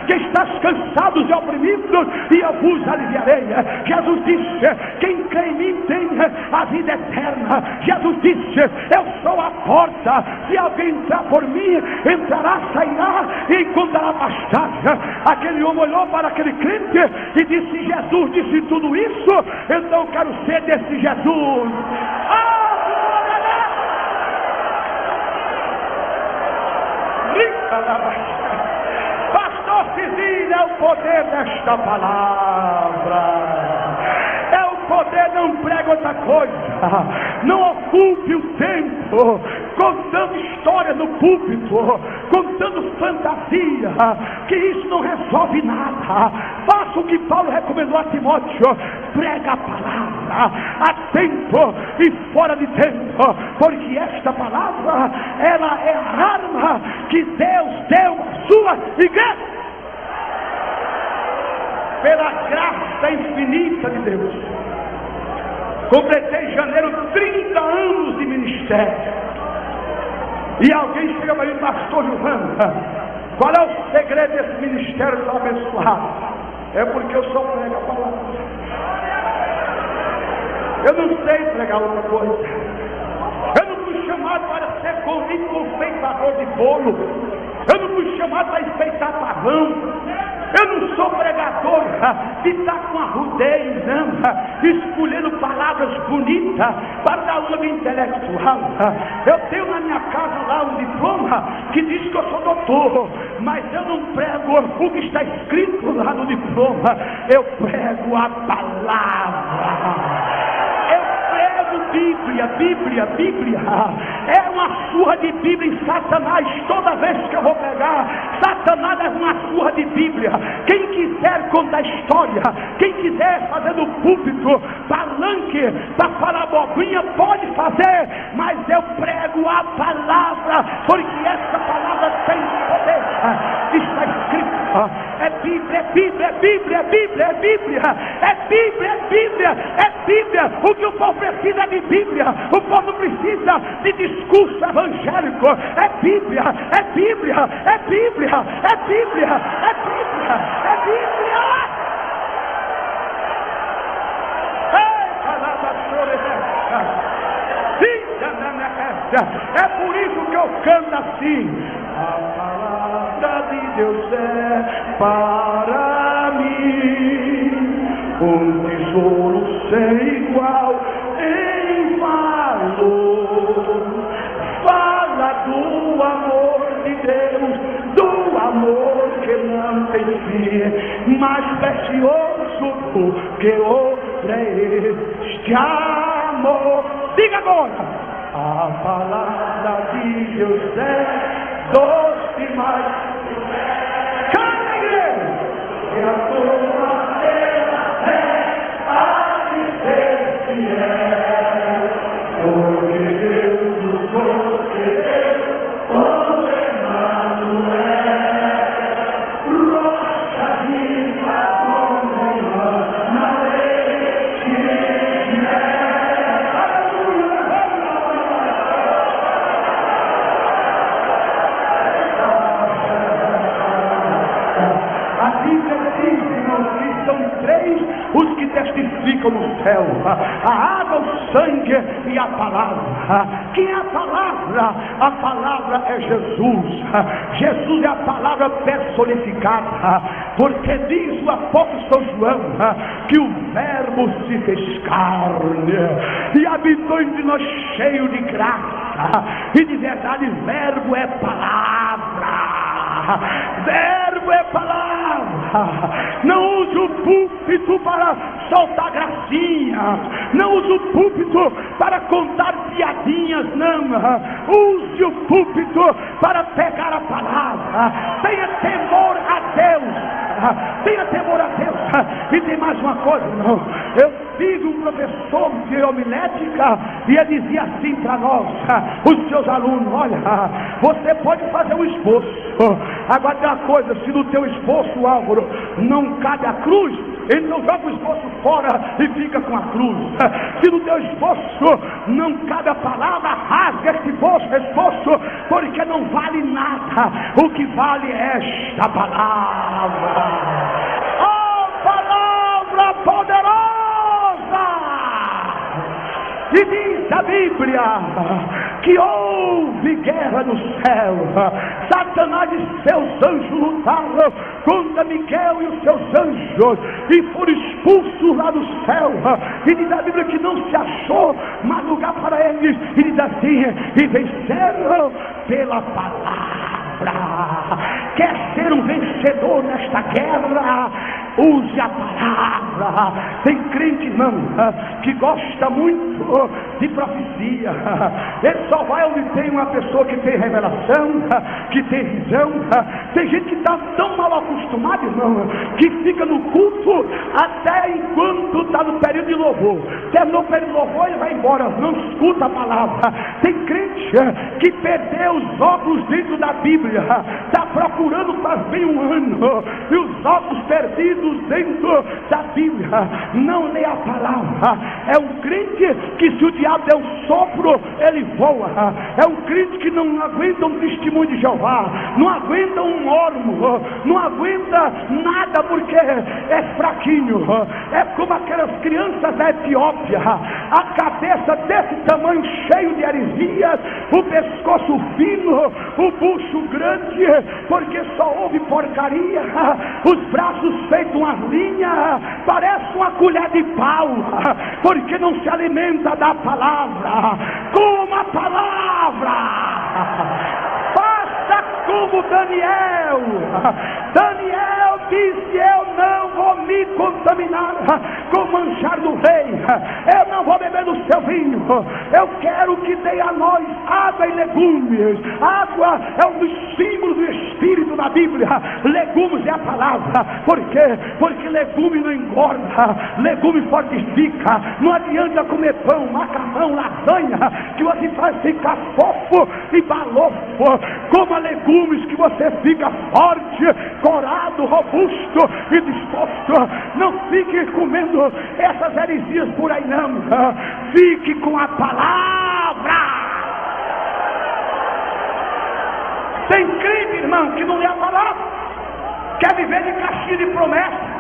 que estáis cansados e oprimidos, e eu vos aliviarei. Jesus disse: quem crê em mim tem a vida eterna. Jesus disse: eu sou a porta, se alguém entrar por mim, entrará, sairá e encontrará pastagem. Aquele homem olhou para aquele crente e disse: Jesus disse tudo isso, então eu quero ser desse Jesus. Pastor Cisílio, é o poder desta palavra. É o poder, não prega outra coisa. Não ocupe o tempo contando história no púlpito, contando fantasia, que isso não resolve nada. Faça o que Paulo recomendou a Timóteo: prega a palavra a tempo e fora de tempo, porque esta palavra, ela é a arma que Deus deu à sua igreja. Pela graça infinita de Deus, completei em janeiro 30 anos de ministério. E alguém chega para mim: pastor Giovana, qual é o segredo desse ministério tão abençoado? É porque eu só prego a palavra. Eu não sei pregar outra coisa. Eu não fui chamado para ser confeitador de bolo. Eu não fui chamado para enfeitar pavão. Eu não sou pregador que está com arrudeio, não, escolhendo palavras bonitas para dar aula intelectual. Eu tenho na minha casa lá um diploma que diz que eu sou doutor, mas eu não prego o que está escrito lá no diploma. Eu prego a palavra. Bíblia, é uma surra de Bíblia em Satanás. Toda vez que eu vou pegar, Satanás é uma surra de Bíblia. Quem quiser contar história, quem quiser fazer no púlpito palanque para falar abobrinha, pode fazer, mas eu prego a palavra, porque essa palavra tem poder. Está escrito: é Bíblia. O que o povo precisa é de Bíblia. O povo não precisa de discurso evangélico. É Bíblia. É por isso que eu canto assim: a palavra de Deus é para mim um tesouro sem igual em valor. Fala do amor de Deus, do amor que não tem fim, mais precioso do que outro é este amor. Diga agora: a palavra de Deus é doce mais. Canta, igreja! E a tua terra é a dizer que é. Porque Deus nos concedeu o Emmanuel, rocha viva como na lei. A Bíblia diz, irmãos, que são três os que testificam no céu: a água, o sangue e a palavra. Quem é a palavra? A palavra é Jesus. Jesus é a palavra personificada, porque diz o apóstolo São João que o verbo se fez carne e habitou entre nós, cheio de graça e de verdade. Verbo é palavra. Verbo é palavra. Não use o púlpito para soltar gracinha. Não use o púlpito para contar piadinhas, não. Use o púlpito para pegar a palavra. Tenha temor a Deus. Tenha temor a Deus. E tem mais uma coisa, irmão. Eu tive um professor de homilética e ele dizia assim para nós, os seus alunos: olha, você pode fazer um esforço. Agora tem uma coisa: se no teu esforço, Álvaro, não cabe a cruz, então joga o esforço fora e fica com a cruz. Se no teu esforço não cabe a palavra, rasga esse esforço, porque não vale nada. O que vale é esta palavra. A palavra poderosa. E diz a Bíblia que houve guerra no céu. Satanás e seus anjos lutaram contra Miguel e os seus anjos e foram expulsos lá do céu. E diz a Bíblia que não se achou mais lugar para eles. E diz assim: e venceram pela palavra. Quer ser um vencedor nesta guerra? Use a palavra. Tem crente, irmão, que gosta muito de profecia. Ele só vai onde tem uma pessoa que tem revelação, que tem visão. Tem gente que está tão mal acostumada, irmão, que fica no culto até enquanto está no período de louvor. Terminou o período de louvor e vai embora, não escuta a palavra. Tem crente que perdeu os óculos dentro da Bíblia, está procurando faz bem um ano, e os óculos perdidos dentro da Bíblia, não lê a palavra. É um crente que, se o diabo der um sopro, ele voa. É um crente que não aguenta um testemunho de Jeová, não aguenta um mormo, não aguenta nada porque é fraquinho. É como aquelas crianças da Etiópia, a cabeça desse tamanho, cheio de heresias, o pescoço fino, o bucho grande, porque só ouve porcaria, os braços feitos uma linha, parece uma colher de pau, porque não se alimenta da palavra. Coma a palavra. Faça como Daniel. Daniel disse: eu não vou me contaminar com o manjar do rei, eu não vou beber do seu vinho, eu quero que dê a nós água e legumes. Água é um dos símbolos do Espírito na Bíblia, legumes é a palavra. Por quê? Porque legume não engorda, legume fortifica. Não adianta comer pão, macarrão, lasanha, que você faz ficar fofo e balofo. Coma legumes que você fica forte, corado, robusto e disposto. Não fique comendo essas heresias por aí, não. Fique com a palavra. Tem crente, irmão, que não lê a palavra, quer viver de caixinha de promessa.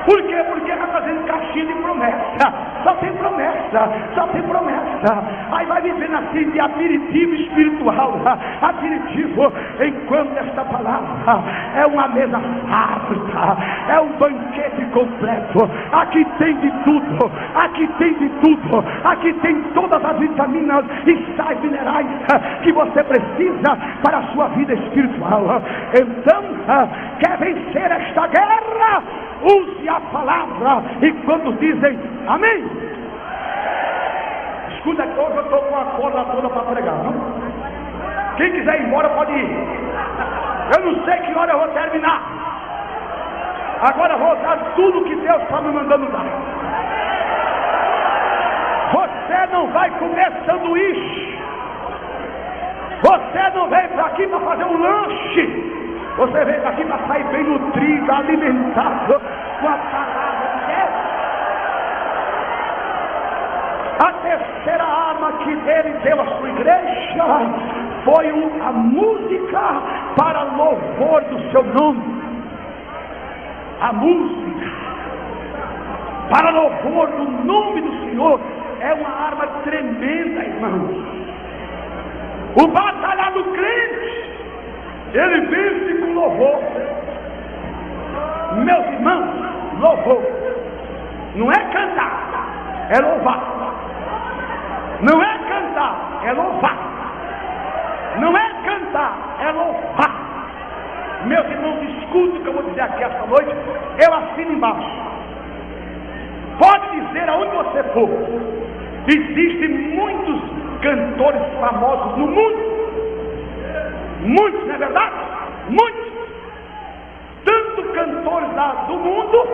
Por quê? Porque está fazendo caixinha de promessa. Só tem promessa, só tem promessa. Aí vai vivendo assim de aperitivo espiritual. Aperitivo, enquanto esta palavra é uma mesa farta, é um banquete completo. Aqui tem de tudo, aqui tem de tudo. Aqui tem todas as vitaminas e sais minerais que você precisa para a sua vida espiritual. Então, quer vencer esta guerra? Use a palavra. E quando dizem amém, escuta que hoje eu estou com a corda toda para pregar, não? Quem quiser ir embora pode ir. Eu não sei que hora eu vou terminar. Agora eu vou dar tudo que Deus está me mandando dar. Você não vai comer sanduíche, você não veio para aqui para fazer um lanche. Você veio aqui para sair bem nutrido, alimentado com a palavra de Deus. A terceira arma que ele deu à sua igreja foi a música para louvor do seu nome. A música para louvor do nome do Senhor é uma arma tremenda, irmãos. O batalhar do crente, ele vence com louvor. Meus irmãos, louvor não é cantar, é louvar. Não é cantar, é louvar. Não é cantar, é louvar. Meus irmãos, escutem o que eu vou dizer aqui esta noite. Eu assino embaixo. Pode dizer aonde você for. Existem muitos cantores famosos no mundo. Muitos, não é verdade? Muitos. Tanto cantores do mundo,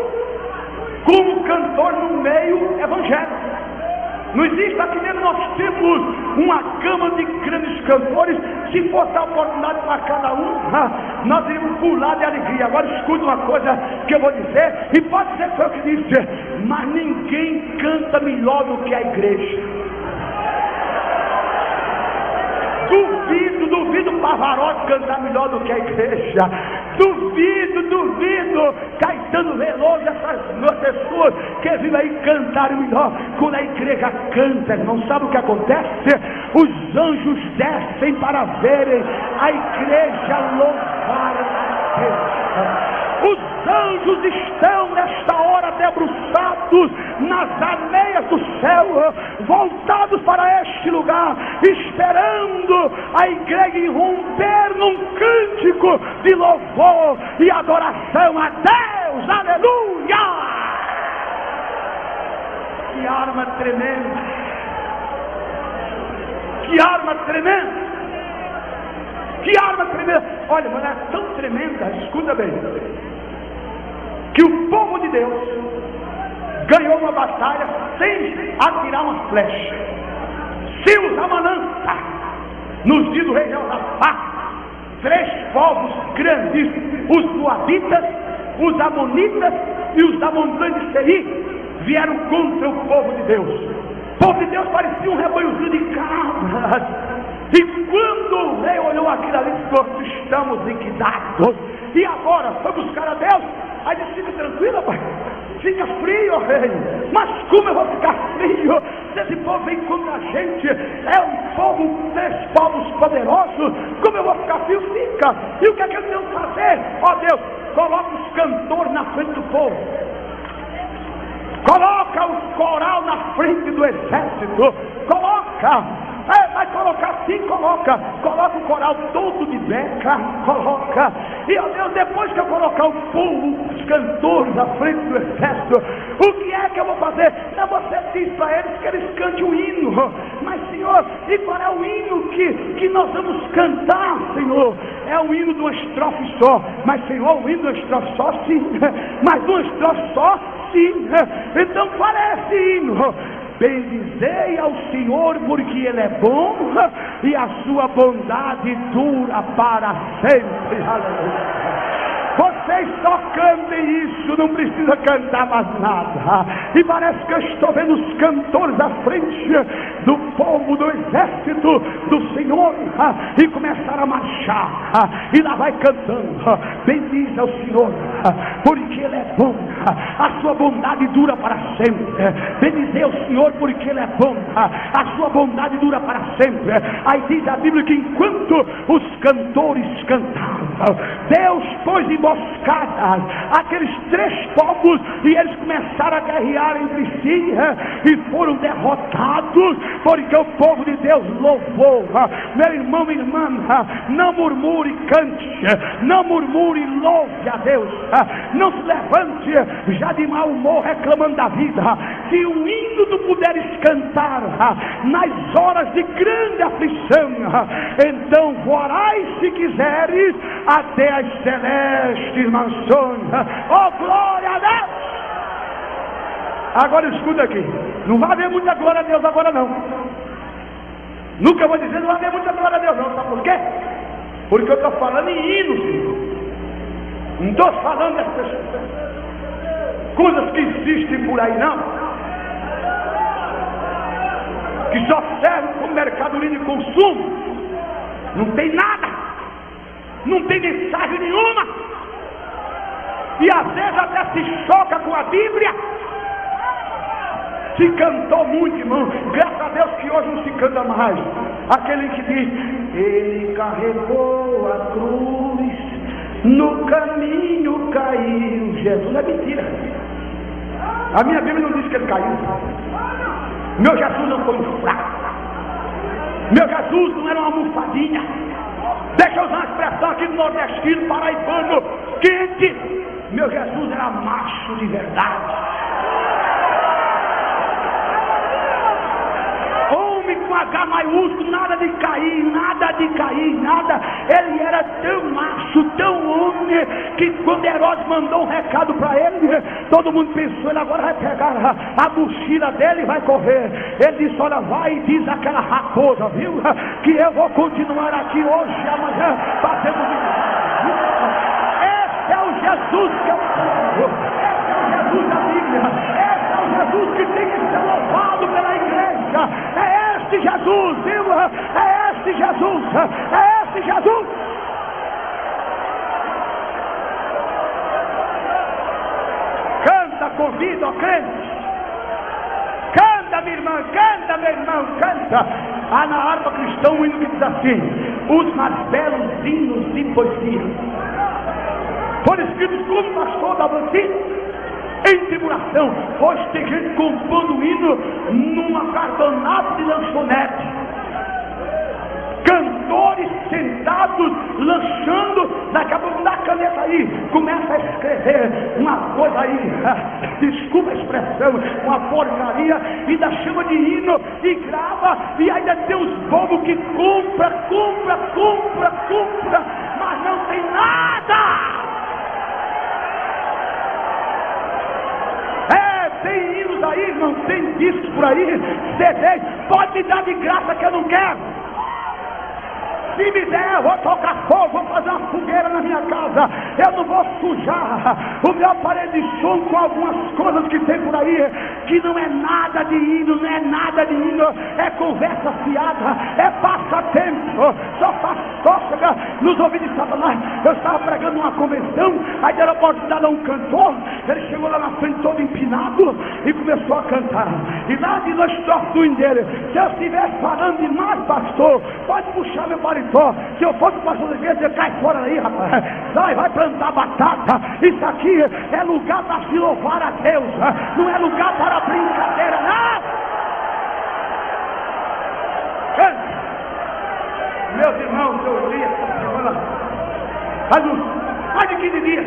como cantor no meio evangélico. Não existe aqui mesmo, nós temos uma gama de grandes cantores. Se fosse a oportunidade para cada um, nós iríamos pular de alegria. Agora escuta uma coisa que eu vou dizer, e pode ser que foi o que disse, mas ninguém canta melhor do que a igreja. Duvido Pavarotti cantar melhor do que a igreja. Duvido Caetano Veloso, essas pessoas que vêm aí cantarem melhor. Quando a igreja canta, não sabe o que acontece? Os anjos descem para verem a igreja louvar a Deus. Os anjos estão nesta hora debruçados nas areias do céu, voltados para este lugar, esperando a igreja irromper num cântico de louvor e adoração a Deus. Aleluia! Que arma tremenda! Que arma tremenda! Que arma tremenda! Olha, mas é tão tremenda, escuta bem, que o povo de Deus ganhou uma batalha sem atirar uma flecha, sem usar uma lança. Nos dias do rei Josafá, 3 povos grandes, os moabitas, os amonitas e os da montanha de Seir, vieram contra o povo de Deus. O povo de Deus parecia um rebanhozinho de cabras. E quando o rei olhou aquilo ali, disse: estamos liquidados. E agora, foi buscar a Deus. Aí disse: fica tranquilo, pai, fica frio, rei. Mas como eu vou ficar frio? Se esse povo vem contra a gente, é um povo, 3 povos poderosos. Como eu vou ficar frio? Fica. E o que é que eu tenho que fazer? Ó Deus, coloca os cantores na frente do povo. Coloca o coral na frente do exército. Coloca. Vai colocar sim, coloca o coral todo de beca, coloca. E ó Deus, depois que eu colocar o povo, os cantores na frente do exército, o que é que eu vou fazer? Não, você diz para eles que eles cantem o hino. Mas Senhor, e qual é o hino que nós vamos cantar, Senhor? É o hino de uma estrofe só. Mas Senhor, o hino de uma estrofe só, sim. Mas de uma estrofe só, sim. Então qual é esse hino? Bendizei ao Senhor, porque Ele é bom e a sua bondade dura para sempre. Aleluia. Vocês só cantem isso, não precisa cantar mais nada. E parece que eu estou vendo os cantores à frente do povo, do exército do Senhor, e começaram a marchar, e lá vai cantando: bendize ao Senhor, porque Ele é bom, a sua bondade dura para sempre. Bendize ao Senhor, porque Ele é bom, a sua bondade dura para sempre. Aí diz a Bíblia que enquanto os cantores cantavam, Deus pôs emboscadas aqueles 3 povos, e eles começaram a guerrear entre si, e foram derrotados, porque o povo de Deus louvou. Meu irmão, minha irmã, não murmure, cante, não murmure, louve a Deus. Não se levante já de mau humor reclamando da vida. Se o hino tu puderes cantar nas horas de grande aflição, então voarás, se quiseres, até as celestes mansões. Oh, glória a Deus! Agora escuta aqui, não vai haver muita glória a Deus agora não. Nunca vou dizer não vai haver muita glória a Deus não. Sabe por quê? Porque eu estou falando em hinos. Não estou falando dessas coisas que existem por aí não, que só servem como mercadoria de consumo. Não tem nada, não tem mensagem nenhuma, e às vezes até se choca com a Bíblia. Se cantou muito, irmão, graças a Deus que hoje não se canta mais. Aquele que diz: Ele carregou a cruz, no caminho caiu. Jesus é mentira. A minha Bíblia não diz que ele caiu. Meu Jesus não foi um fraco. Meu Jesus não era uma almofadinha. Deixa eu usar uma expressão coração aqui do nordestino, paraibano, quente. Meu Jesus era macho de verdade. Homem com H maiúsculo, nada de cair, nada. Ele era tão macho, tão homem, que quando Herodes mandou um recado para ele, todo mundo pensou, ele agora vai pegar a mochila dele e vai correr. Ele disse, olha, vai e diz àquela raposa, viu, que eu vou continuar aqui hoje e amanhã fazendo milagres. Esse é o Jesus que eu sou. Esse é o Jesus da Bíblia. Esse é o Jesus que tem que ser louvado pela igreja. É este Jesus, viu? É este Jesus. É este Jesus. Canta, convida, ó crente. Canta, minha irmã, canta, meu irmão, canta. Há na harpa cristã um hino que diz assim: os mais belos hinos de poesia foram escritos como pastor da Bantina em tribulação. Hoje tem gente compondo hino numa cartonada de lanchonete. Cantores sentados, lanchando, daqui a pouco dá a caneta aí, começa a escrever uma coisa aí, desculpa a expressão, uma porcaria, e ainda chama de hino e grava, e ainda tem os bobos que compra, mas não tem nada. Tem hinos aí, não tem discos por aí, CD, pode me dar de graça que eu não quero. Se me der, eu vou tocar fogo, vou fazer uma fogueira na minha casa. Eu não vou sujar o meu aparelho de som com algumas coisas que tem por aí, que não é nada de hino, é conversa fiada, é passatempo, só faz cócega nos ouvidos de Satanás. Eu estava pregando numa convenção, aí deram a oportunidade a um cantor, ele chegou lá na frente todo empinado e começou a cantar. E lá de nós tortuem dele: se eu estivesse falando demais, pastor, pode puxar meu paletó. Se eu fosse pastor da igreja, cai fora aí, rapaz. Vai plantar batata. Isso aqui é lugar para se louvar a Deus, não é lugar para brincadeira, não. Meus irmãos, eu li essa semana, mais de 15 dias,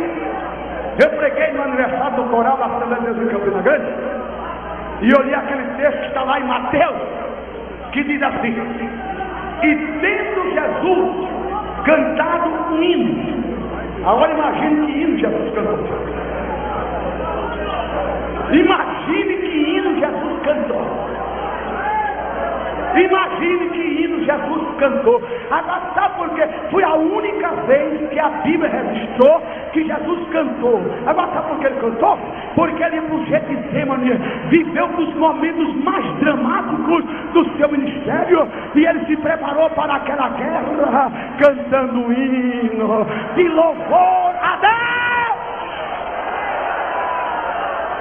eu preguei no aniversário do coral da Assembleia de Deus em Campina Grande, e eu li aquele texto que está lá em Mateus, que diz assim: e tendo Jesus cantado um hino. Agora imagine que hino Jesus cantou. Imagine que hino Jesus cantou. Imagine que hino Jesus cantou. Agora sabe por quê? Foi a única vez que a Bíblia registrou que Jesus cantou. Agora sabe por que ele cantou? Porque ele, por Getsemane, viveu dos momentos mais dramáticos do seu ministério, e ele se preparou para aquela guerra cantando um hino de louvor a Deus.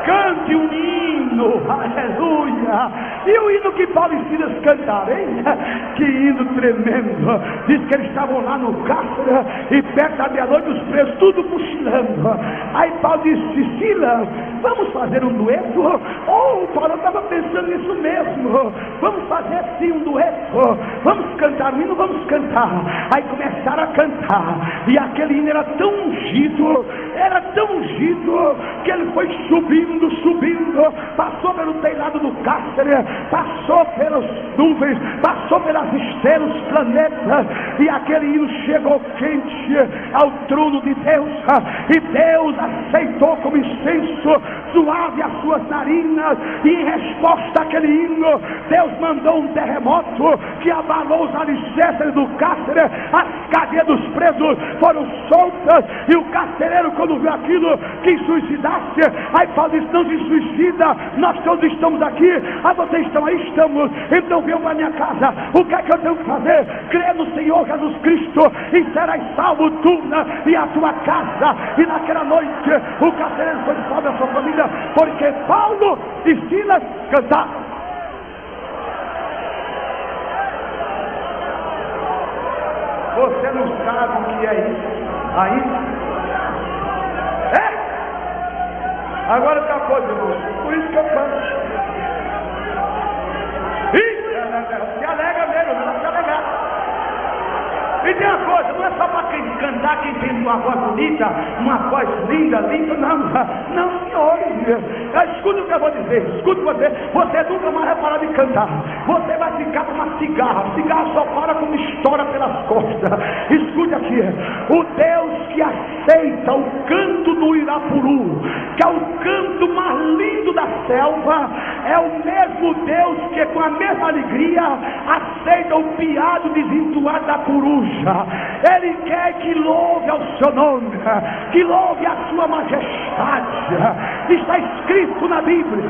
Cante um hino, aleluia. E o hino que Paulo e Silas cantaram, hein? Que hino tremendo. Diz que eles estavam lá no cárcere, e perto da meia-noite os presos tudo cochilando. Aí Paulo disse: Silas, vamos fazer um dueto? Paulo, eu estava pensando nisso mesmo. Vamos fazer sim um dueto. Vamos cantar um hino, vamos cantar. Aí começaram a cantar, e aquele hino era tão ungido, que ele foi subindo, passou pelo telhado do cárcere, passou pelas nuvens, passou pelas estrelas, planetas, e aquele hino chegou quente ao trono de Deus, e Deus aceitou como incenso suave as suas narinas, e em resposta àquele hino, Deus mandou um terremoto que abalou os alicerces do cárcere, as cadeias dos presos foram soltas, e o carcereiro, quando viu aquilo, quis suicidar-se. Aí Paulo disse: não se suicida, nós todos estamos aqui. Vocês estão aí? Estamos. Então venham para minha casa. O que é que eu tenho que fazer? Crer no Senhor Jesus Cristo, e serás salvo tu e a tua casa. E naquela noite o carcereiro foi salvo da sua família, porque Paulo e Silas cantaram. Você não sabe o que é isso ainda? Agora está a coisa, irmão. Por isso que eu canto. Se alegra mesmo, não se alegar. E tem uma coisa, não é só para quem cantar, quem tem uma voz bonita, uma voz linda, não, não, senhores, escuta o que eu vou dizer, escuta você nunca mais vai parar de cantar, você vai ficar com uma cigarra só para quando estoura pelas costas. Escute aqui, o Deus que aceita o canto do Irapuru, que é o canto mais lindo da selva, é o mesmo Deus que com a mesma alegria aceita o piado desvirtuado da coruja. Ele quer que louve ao seu nome, que louve a sua majestade. Está escrito na Bíblia: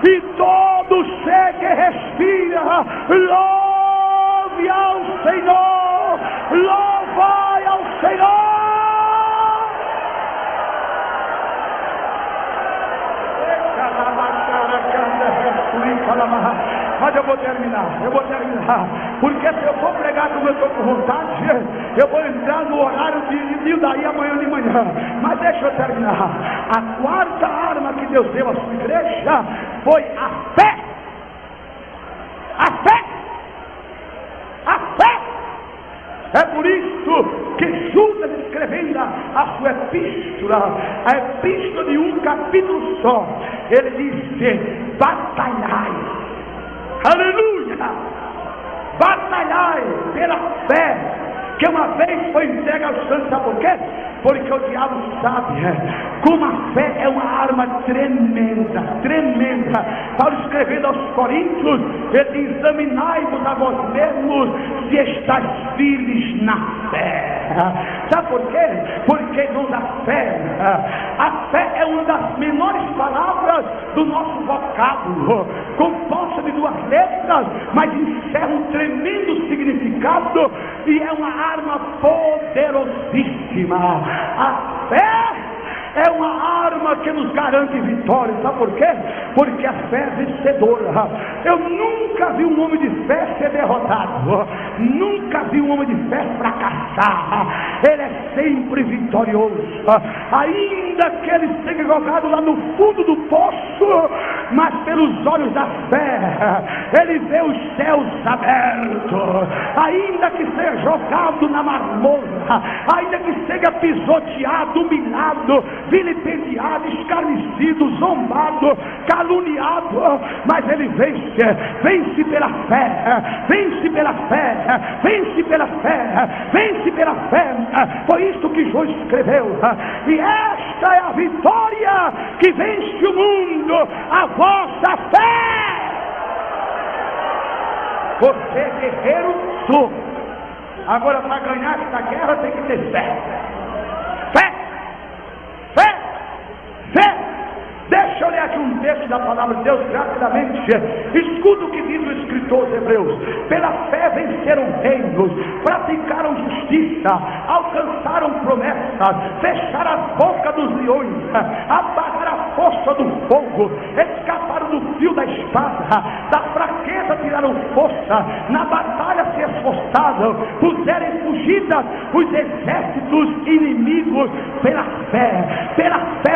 e todo ser que respira, louve ao Senhor, louvai ao Senhor. Mas eu vou terminar, porque se eu for pregar como eu estou com vontade, eu vou entrar no horário de daí amanhã de manhã. Mas deixa eu terminar. A quarta arma que Deus deu à sua igreja foi a fé. A fé. A fé. É por isso que Judas, escrevendo a sua epístola, a epístola de um capítulo só, ele disse: batalhai, aleluia, batalhai pela fé, que uma vez foi entregue aos santos. Sabe por quê? Porque o diabo sabe como a fé é uma arma tremenda, tremenda. Paulo, escrevendo aos Coríntios, ele diz: examinai-vos a vós mesmos se estáis firmes na fé. Sabe por quê? Porque, irmãos, a fé é uma das menores palavras do nosso vocábulo, composta de duas letras, mas encerra um tremendo significado, e é uma arma poderosíssima. A fé é uma arma que nos garante vitória. Sabe por quê? Porque a fé é vencedora. Eu nunca vi um homem de fé ser derrotado, nunca vi um homem de fé fracassar. Ele é sempre vitorioso, ainda que ele esteja jogado lá no fundo do poço, mas pelos olhos da fé ele vê os céus abertos. Ainda que seja jogado na marmota, ainda que seja pisoteado, humilhado, vilipendiado, escarnecido, zombado, caluniado, mas ele vence pela fé, vence pela fé, vence pela fé, vence pela fé. Foi isso que João escreveu: e esta é a vitória que vence o mundo, a vossa fé. Você é guerreiro sou. Agora, para ganhar esta guerra tem que ter fé. Fé. Fé. Fé. Deixa eu ler aqui um texto da palavra de Deus rapidamente. Escuta o que diz o escritor aos Hebreus: pela fé venceram reinos, praticaram justiça, alcançaram promessas, fecharam as bocas dos leões, apagaram a força do fogo, escaparam do fio da espada, da fraqueza tiraram força, na batalha se esforçaram, puseram em fugida os exércitos inimigos. Pela fé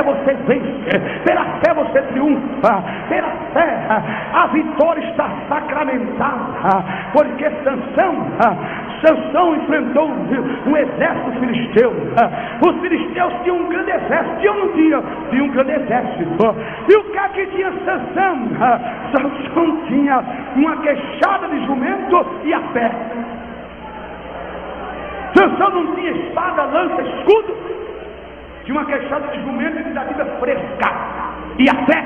você vence, pela fé você triunfa, pela fé a vitória está sacramentada. Porque Sansão enfrentou um exército filisteu. Os filisteus tinham um grande exército, tinha um grande exército. E o que é que tinha Sansão? Sansão tinha uma queixada de jumento e a fé. Sansão não tinha espada, lança, escudo, tinha uma queixada de jumento e diz a Bíblia fresca, e a fé.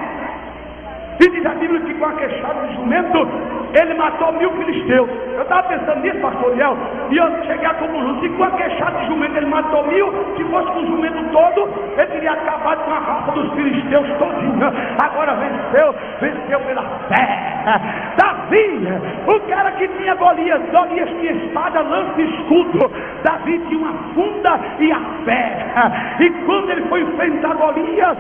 E diz a Bíblia que com a queixada de jumento ele matou 1000 filisteus. Eu estava pensando nisso, pastor Liel, e eu cheguei à conclusão: se com a queixada de jumento ele matou 1000, se fosse com o jumento todo, ele teria acabado com a raça dos filisteus todinha. Agora venceu pela fé. Davi, o cara que tinha Golias tinha espada, lança e escudo. Davi tinha uma funda e a fé. E quando ele foi enfrentar Golias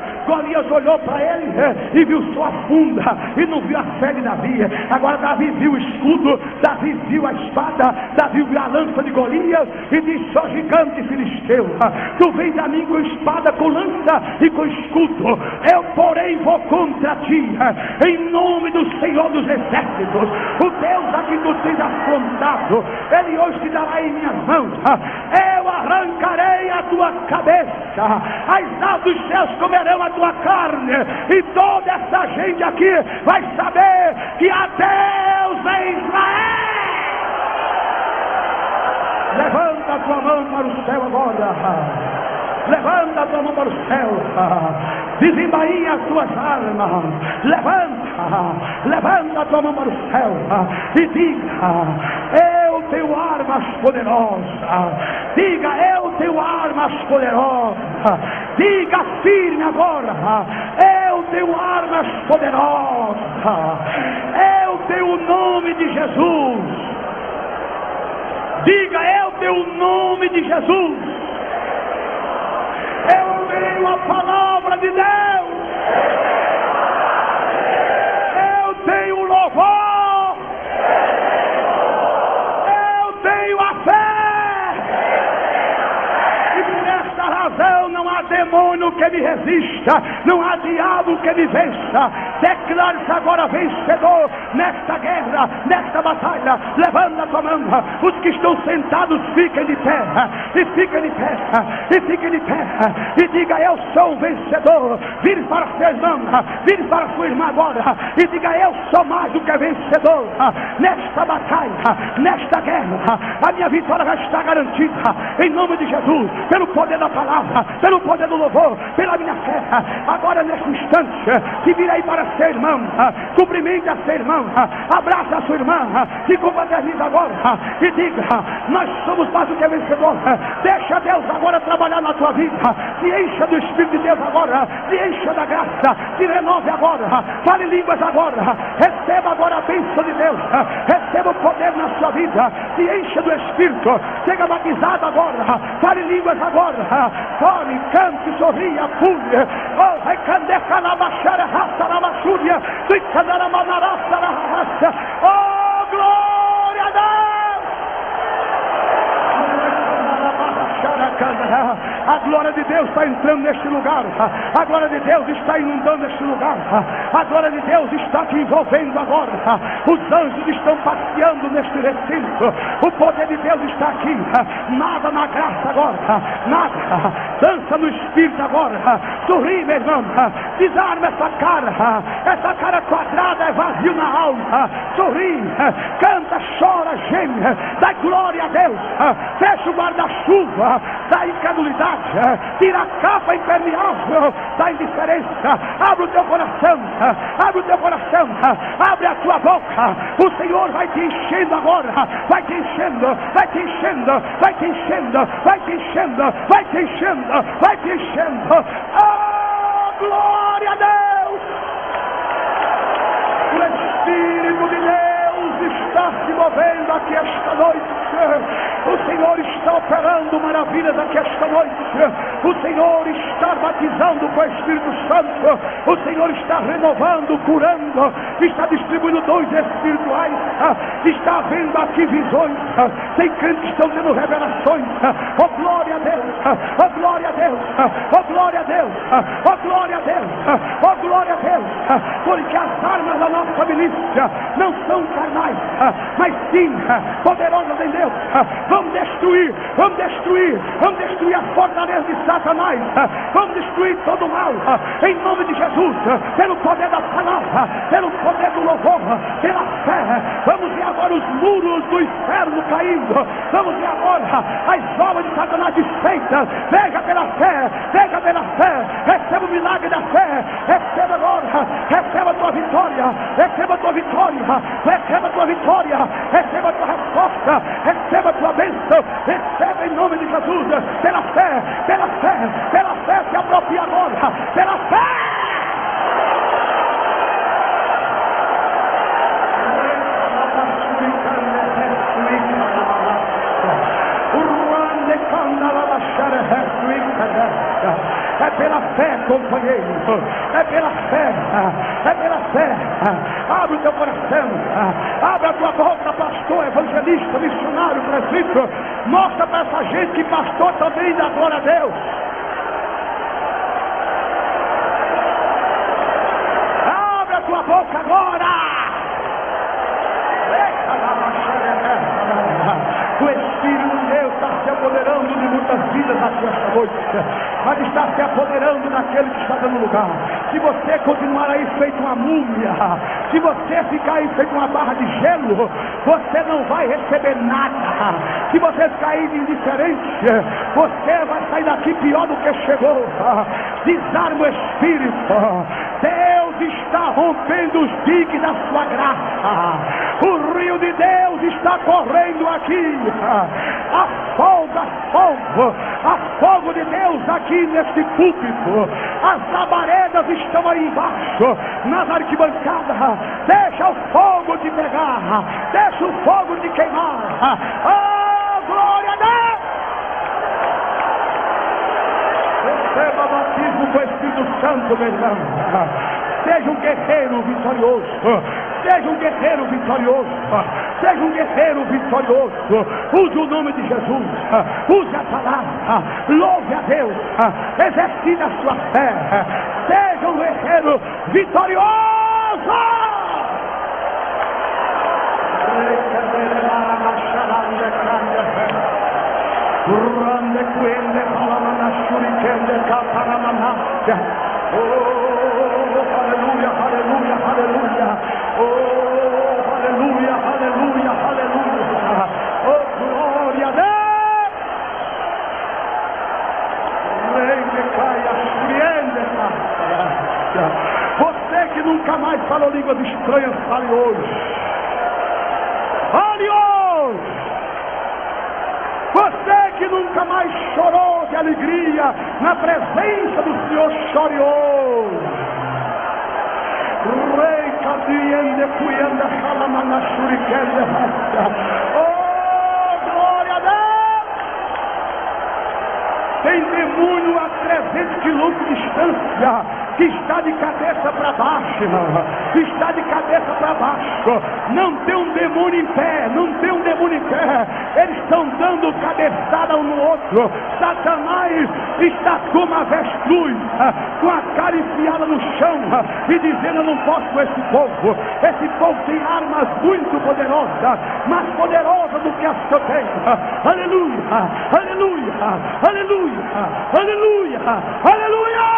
olhou para ele e viu sua funda, e não viu a fé de Davi. Agora Davi viu o escudo, Davi viu a espada, Davi viu a lança de Golias e disse: ó gigante filisteu, tu vens a mim com espada, com lança e com escudo, eu porém vou contra ti em nome do Senhor dos Exércitos. exércitos, o Deus a quem tu tens afrontado, Ele hoje te dará em minhas mãos. Eu arrancarei a tua cabeça, as aves dos céus comerão a tua carne, e toda essa gente aqui vai saber que há Deus em Israel. Levanta a tua mão para o céu agora. Levanta a tua mão para o céu. Desembainha as tuas armas. Levanta a tua mão para o céu. E diga: eu tenho armas poderosas. Diga: eu tenho armas poderosas. Diga firme agora: eu tenho armas poderosas. Eu tenho o nome de Jesus. Diga: eu tenho o nome de Jesus. Eu tenho a palavra de Deus. Eu tenho o louvor. Eu tenho a fé. E por esta razão não há demônio que me resista, não há diabo que me vença. Declare-se agora vencedor nesta guerra, nesta batalha. Levanta a tua mão. Os que estão sentados fiquem de pé. E fiquem de pé. E fiquem de pé. E diga: eu sou um vencedor. Vire para seu irmão. Vire para sua irmã agora. E diga: eu sou mais do que vencedor. Nesta batalha, nesta guerra, a minha vitória já está garantida. Em nome de Jesus. Pelo poder da palavra, pelo poder do louvor, pela minha fé. Agora neste instante, se vira aí para seu irmão, cumprimente a seu irmão, abraça a sua irmã, se confraterniza agora e diga: nós somos mais do que vencedor. Deixa Deus agora trabalhar na tua vida. Se encha do Espírito de Deus agora, se encha da graça, se renove agora, fale línguas agora, receba agora a bênção de Deus, receba o poder na sua vida, se encha do Espírito, seja batizado agora, fale línguas agora, fale, cante, sorria, pule, oh, recandeca na baixara, raça na baixura. Oh, glória a Deus! A glória de Deus está entrando neste lugar. A glória de Deus está inundando este lugar. A glória de Deus está te envolvendo agora. Os anjos estão passeando neste recinto. O poder de Deus está aqui. Nada na graça agora. Nada. Dança no Espírito agora. Sorri, meu irmão. Desarma essa cara. Essa cara quadrada é vazio na alma. Sorri. Canta, chora, geme. Dá glória a Deus. Fecha o guarda-chuva da incredulidade. Tira a capa impermeável da indiferença. Abre o teu coração. Abre o teu coração. Abre a tua boca. O Senhor vai te enchendo agora. Vai te enchendo. Vai te enchendo. Vai te enchendo. Vai te enchendo. Vai te enchendo. Vai te enchendo. Oh, glória a Deus! O Espírito de Deus está se movendo aqui esta noite. O Senhor está operando maravilhas aqui esta noite. O Senhor está batizando com o Espírito Santo. O Senhor está renovando, curando. Está distribuindo dons espirituais. Está havendo aqui visões. Tem crentes que estão tendo revelações. Oh, glória a Deus! Oh, glória a Deus! Oh, glória a Deus! Oh, glória a Deus! Oh, glória a Deus! Porque as armas da nossa milícia não são carnais, mas sim poderosas em Deus. Vamos destruir a fortaleza de Satanás. Vamos destruir todo o mal, em nome de Jesus, pelo poder da palavra, pelo poder do louvor, pela fé. Vamos ver agora os muros do inferno caindo. Vamos ver agora as obras de Satanás desfeitas. Veja pela fé, veja pela fé. Receba o milagre da fé. Receba agora, receba a tua vitória. Receba a tua vitória. Receba a tua vitória. Receba a tua resposta. Receba a tua bênção. Receba em nome de Jesus. Pela fé, pela fé, pela fé. Se apropria agora. Pela fé. É pela fé, companheiro. É pela fé. É pela fé. Abre o teu coração. Abre a tua boca, pastor, evangelista, missionário, presbítero. Mostra para essa gente que pastor também dá glória a Deus. Abre a tua boca agora. O Espírito de Deus está se apoderando de muitas vidas aqui esta noite, mas está se apoderando daquele que está dando lugar. Se você continuar aí feito uma múmia, se você ficar aí feito uma barra de gelo, você não vai receber nada. Se você ficar aí de indiferente, você vai sair daqui pior do que chegou. Desarma o espírito. Deus está rompendo os diques da sua graça. O rio de Deus está correndo aqui. Há fogo de Deus aqui nesse púlpito. As labaredas estão aí embaixo, nas arquibancadas. Deixa o fogo te pegar, deixa o fogo te queimar. Oh, glória a Deus! Receba batismo com o Espírito Santo, meu irmão. Seja um guerreiro vitorioso. Seja um guerreiro vitorioso. Seja um guerreiro vitorioso. Use o nome de Jesus. Use a palavra. Louve a Deus. Exercite a sua fé. Seja um guerreiro vitorioso. Oh, aleluia, aleluia, aleluia. Oh, aleluia, aleluia, aleluia. Oh, glória a Deus. Você que nunca mais falou línguas estranhas, fale hoje. Fale hoje. Você que nunca mais chorou de alegria na presença do Senhor, chore hoje. Oh, glória a Deus! Tem demônio a 300 quilômetros de distância que está de cabeça para baixo, está de cabeça para baixo. Não tem um demônio em pé, não tem um demônio em pé. Eles estão dando cabeçada um no outro. Satanás está como a avestruz, com a cara enfiada no chão e dizendo: eu não posso com esse povo. Esse povo tem armas muito poderosas, mais poderosas do que as que eu tenho. Aleluia, aleluia, aleluia, aleluia, aleluia.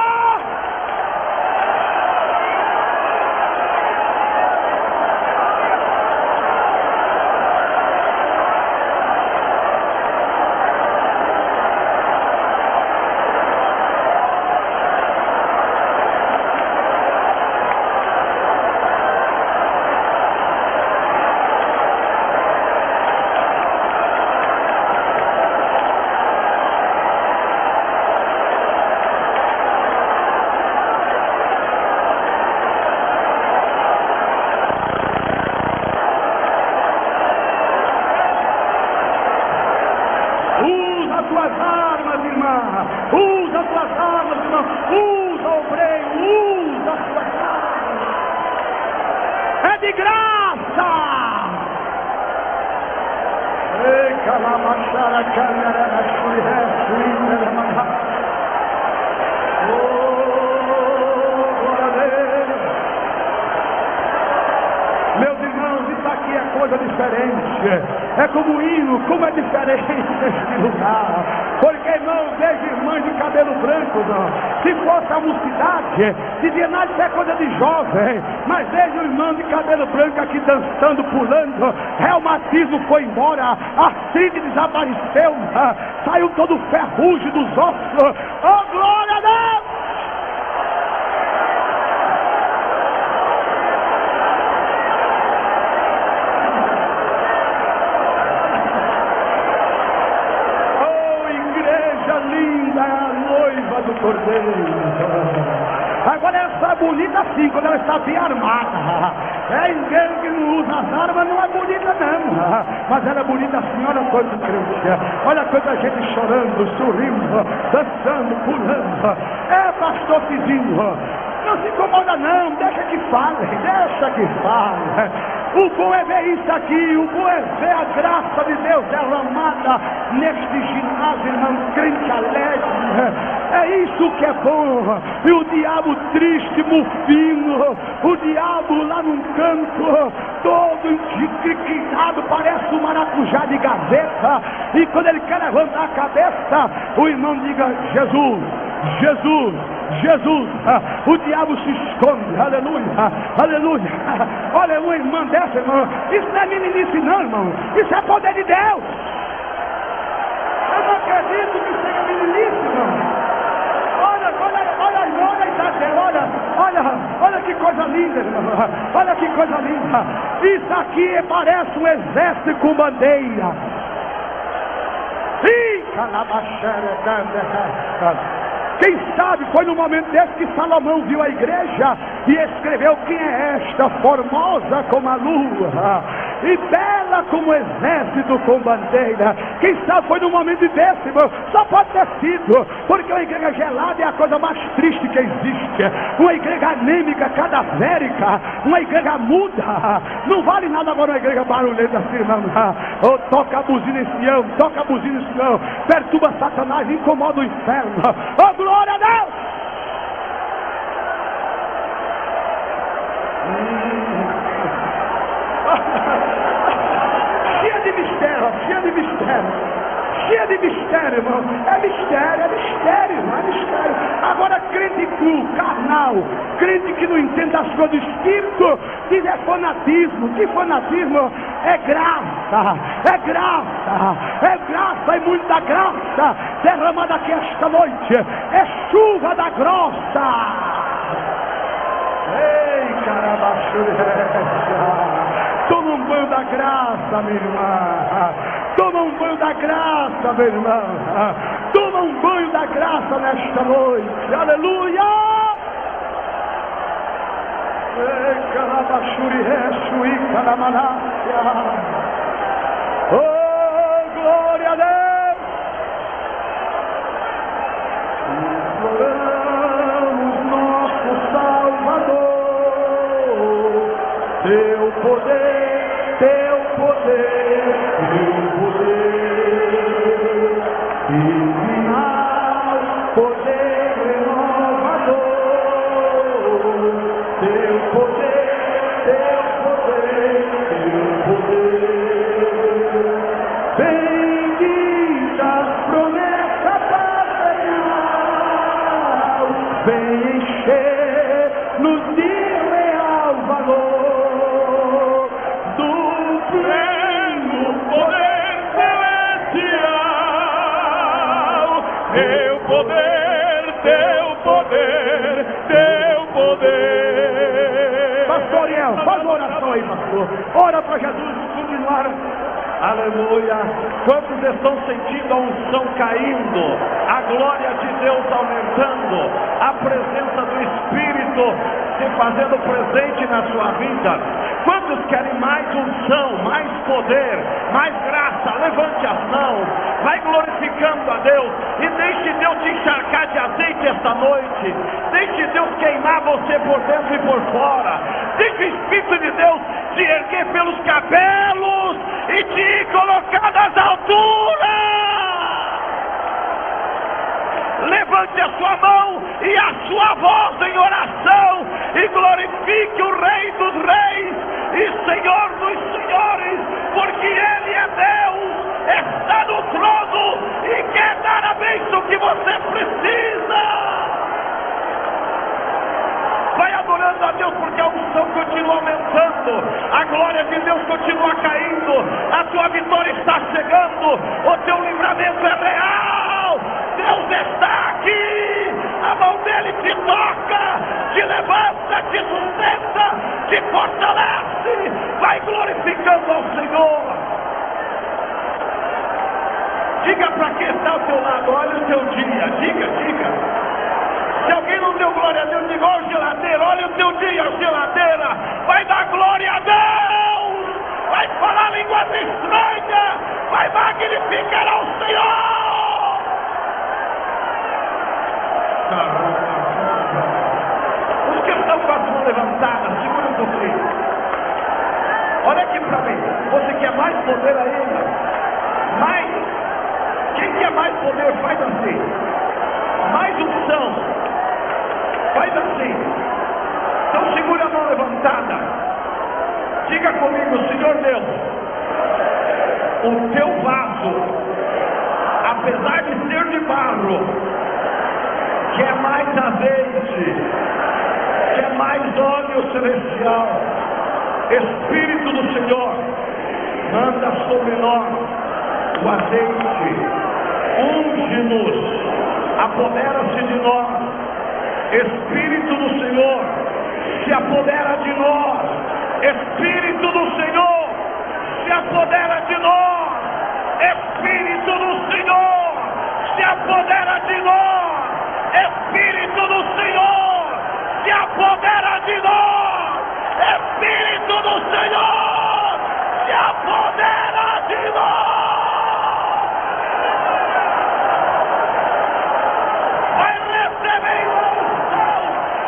Meus irmãos, isso aqui é coisa diferente. É como o hino, como é diferente deste lugar. Porque, irmãos, vejo irmãs de cabelo branco, não. Se fosse a mocidade, dizia: nada, isso é coisa de jovem. Mas vejo o irmão de cabelo branco aqui dançando, pulando. Reumatismo foi embora, a artrite desapareceu, saiu todo o ferrugem dos ossos. Oh, glória a Deus! Do Cordeiro. Agora ela está bonita assim, quando ela está bem armada. É ninguém que não usa as armas, não é bonita não. Mas ela é bonita assim, olha quanta crente. Olha quanta gente chorando, sorrindo, dançando, pulando. É, pastor Cizinho, não se incomoda não, deixa que fale, deixa que fale. O bom é ver isso aqui, o bom é ver a graça de Deus derramada neste ginásio, irmão, crente alegre. É isso que é bom. E o diabo triste, mufino, o diabo lá num canto, todo encriquinado, parece um maracujá de gaveta. E quando ele quer levantar a cabeça, o irmão diga: Jesus, Jesus, Jesus. O diabo se esconde. Aleluia, aleluia. Olha, uma irmã dessa, irmão, isso não é meninice não, irmão, isso é poder de Deus. Eu não acredito que seja meninice, irmão. Olha que coisa linda, irmão. Olha que coisa linda. Isso aqui parece um exército com bandeira. Quem sabe foi no momento desse que Salomão viu a igreja e escreveu: quem é esta, formosa como a lua e bela como o exército com bandeira. Quem sabe foi no momento desse, irmão. Só pode ter sido, porque uma igreja gelada é a coisa mais triste que existe. Uma igreja anêmica, cadavérica, uma igreja muda. Não vale nada agora uma igreja barulhenta assim, irmão. Oh, toca a buzina em Sião, toca a buzina em Sião, perturba Satanás, incomoda o inferno. Oh, glória a Deus! Cheia de mistério, cheia de mistério, cheia de mistério, irmão. É mistério, irmão, é mistério. Agora, crente cru, carnal, crente que não entende as coisas do Espírito, diz é fanatismo. Que fanatismo? É graça, é graça, é graça, e muita graça derramada aqui esta noite. É chuva da grossa. Ei, carabachureza. Toma um banho da graça, minha irmã. Toma um banho da graça, meu irmão. Toma um banho da graça nesta noite. Aleluia! Oh, glória a Deus! Imploramos nosso Salvador, teu poder, teu poder, teu poder, divinal, poder renovador, teu poder, teu poder, teu poder, bendita promessa paternal, vem encher nos dias real valor do pleno poder celestial, teu poder, teu poder, teu poder. Pastor Ariel, faz uma oração aí, pastor. Ora para Jesus continuar. Aleluia. Quantos estão sentindo a unção caindo, a glória de Deus aumentando, a presença do Espírito se fazendo presente na sua vida? Quantos querem mais unção, mais poder, mais graça? Levante as mãos, vai glorificando a Deus e deixe Deus te encharcar de azeite esta noite. Deixe Deus queimar você por dentro e por fora. Deixe o Espírito de Deus te erguer pelos cabelos e te colocar nas alturas. Levante a sua mão e a sua voz em oração e glorifique o Rei dos Reis e Senhor dos Senhores, porque Ele é Deus, está no trono e quer dar a bênção que você precisa. Vai adorando a Deus, porque a unção continua aumentando, a glória de Deus continua caindo, a tua vitória está chegando, o teu livramento é real. Deus está aqui, a mão dele te toca, te levanta, te sustenta, te fortalece. Vai glorificando ao Senhor. Diga para quem está ao teu lado: olha o teu dia. Diga. Se alguém não deu glória a Deus, diga: ó, geladeira, olha o teu dia, geladeira. Vai dar glória a Deus, vai falar línguas estranhas, vai magnificar ao Senhor. Os que estão com as mãos levantadas, segura o teu. Olha aqui para mim. Você quer mais poder ainda? Mais? poder, faz assim. Mais unção. Faz assim. Então segura a mão levantada. Diga comigo, Senhor Deus, o teu vaso, apesar de ser de barro, quer mais azeite, quer mais óleo celestial. Espírito do Senhor, manda sobre nós o azeite, unge-nos, apodera-se de nós. Espírito do Senhor, se apodera de nós. Espírito do Senhor, se apodera de nós. Espírito do Senhor, se apodera de nós. Espírito do Senhor, se apodera de nós. Espírito do Senhor, se apodera de nós. Vai recebendo a unção,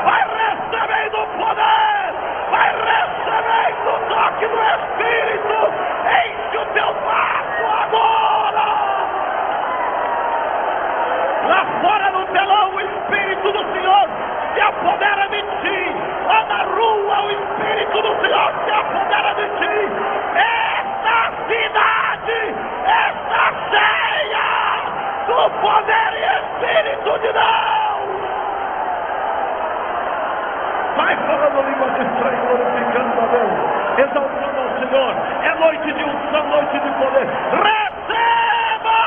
vai recebendo o poder, vai recebendo o toque do Espírito. Enche o teu vaso agora. Lá fora no telão, o Espírito do Senhor se apodera de ti. Lá na rua, o Espírito do Senhor se apodera de ti. Esta cidade está cheia do poder e Espírito de Deus. Vai falando línguas estranhas, glorificando a Deus, exaltando ao Senhor. É noite de unção, noite de poder. Receba!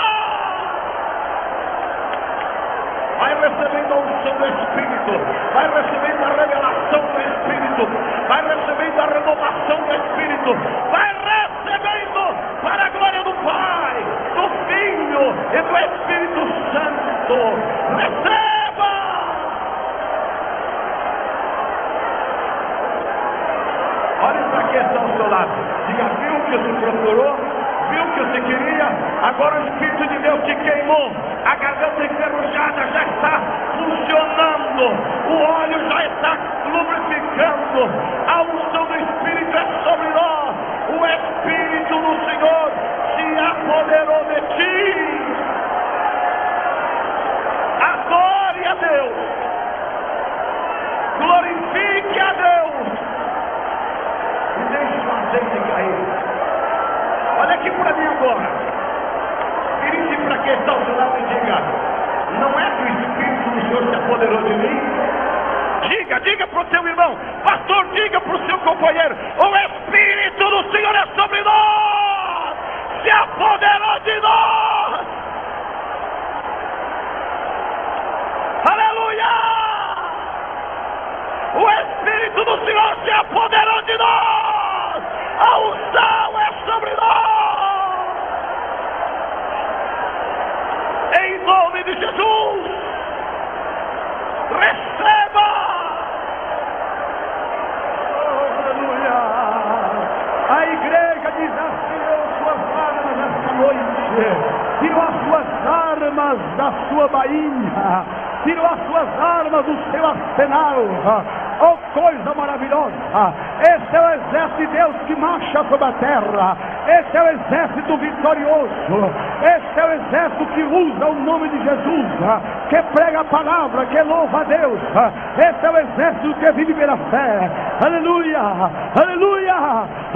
Vai recebendo a unção do Espírito, vai recebendo a revelação do Espírito, vai recebendo a renovação do Espírito, vai recebendo para a glória do Pai, do Filho e do Espírito Santo. Receba! Olhe para quem está ao seu lado. Diga, viu que você procurou? Viu que você queria? Agora o Espírito de Deus te queimou. A garganta enferrujada já está funcionando. O óleo já está lubrificando. A unção do Espírito é sobre nós. O Espírito do Senhor se apoderou de ti. Adore a Deus. Glorifique a Deus. E deixe o azeite cair. Olha aqui para mim agora. Vire-se para quem está ao seu lado e diga: não é que o Espírito do Senhor se apoderou de mim? Diga para o seu irmão, pastor, diga para o seu companheiro: o Espírito do Senhor é sobre nós, se apoderou de nós. Aleluia! O Espírito do Senhor se apoderou de nós. A unção é sobre nós. Em nome de Jesus, receba. Aleluia. A igreja desafiou suas armas esta noite. Tirou as suas armas da sua bainha. Tirou as suas armas do seu arsenal. Oh, coisa maravilhosa! Esse é o exército de Deus que marcha sobre a terra. Esse é o exército vitorioso. Esse é o exército que usa o nome de Jesus, que prega a palavra, que louva a Deus. Esse é o exército que vive pela fé. Aleluia! Aleluia!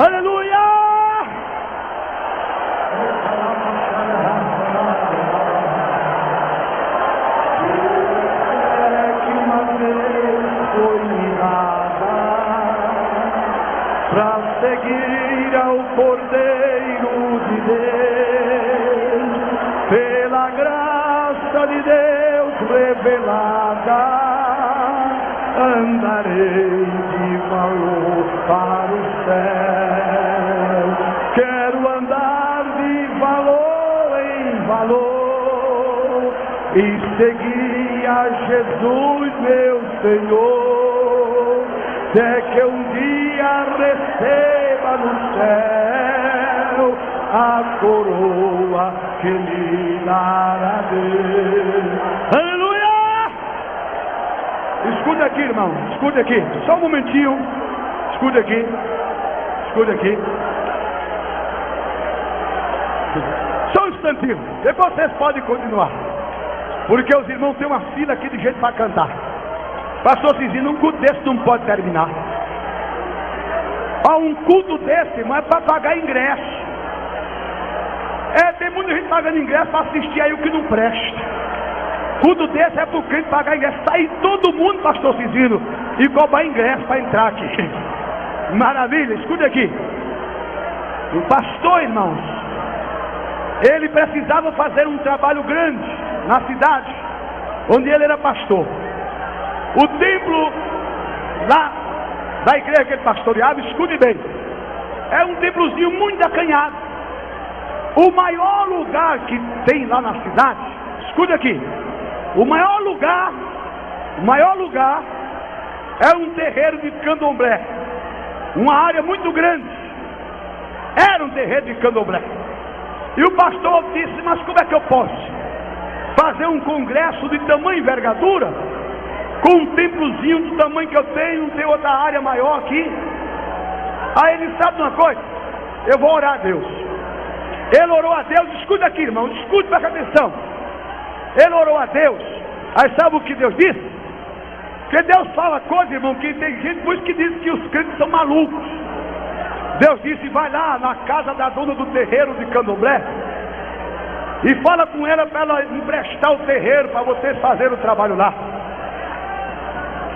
Aleluia! Para seguir ao Cordeiro de Deus, pela graça de Deus revelada, andarei de valor para o céu. Quero andar de valor em valor e seguir a Jesus, meu Senhor, até que um dia receba no céu a coroa que lhe dará Deus. Aleluia! Escuta aqui, irmão, escuta aqui, só um momentinho, escuta aqui, escuta aqui. Só um instantinho, depois vocês podem continuar. Porque os irmãos têm uma fila aqui de gente para cantar. Pastor Cizinho, um culto desse não pode terminar. Um culto desse, mas é para pagar ingresso. Tem muita gente pagando ingresso para assistir aí o que não presta. Culto desse é para o crente pagar ingresso. Sair todo mundo, pastor Cizinho, e cobrar ingresso para entrar aqui. Maravilha, escute aqui. O pastor, irmãos, ele precisava fazer um trabalho grande na cidade onde ele era pastor. O templo lá da igreja que ele pastoreava, escute bem, é um templozinho muito acanhado. O maior lugar que tem lá na cidade, escute aqui, o maior lugar é um terreiro de candomblé, uma área muito grande. Era um terreiro de candomblé. E o pastor disse, mas como é que eu posso fazer um congresso de tamanha envergadura com um templozinho do tamanho que eu tenho, não tem outra área maior aqui? Aí ele sabe uma coisa, eu vou orar a Deus. Ele orou a Deus, escuta aqui, irmão, escute, presta atenção. Ele orou a Deus. Aí sabe o que Deus disse? Porque Deus fala coisa, irmão, que tem gente por isso que diz que os crentes são malucos. Deus disse, vai lá na casa da dona do terreiro de candomblé e fala com ela para ela emprestar o terreiro para vocês fazerem o trabalho lá.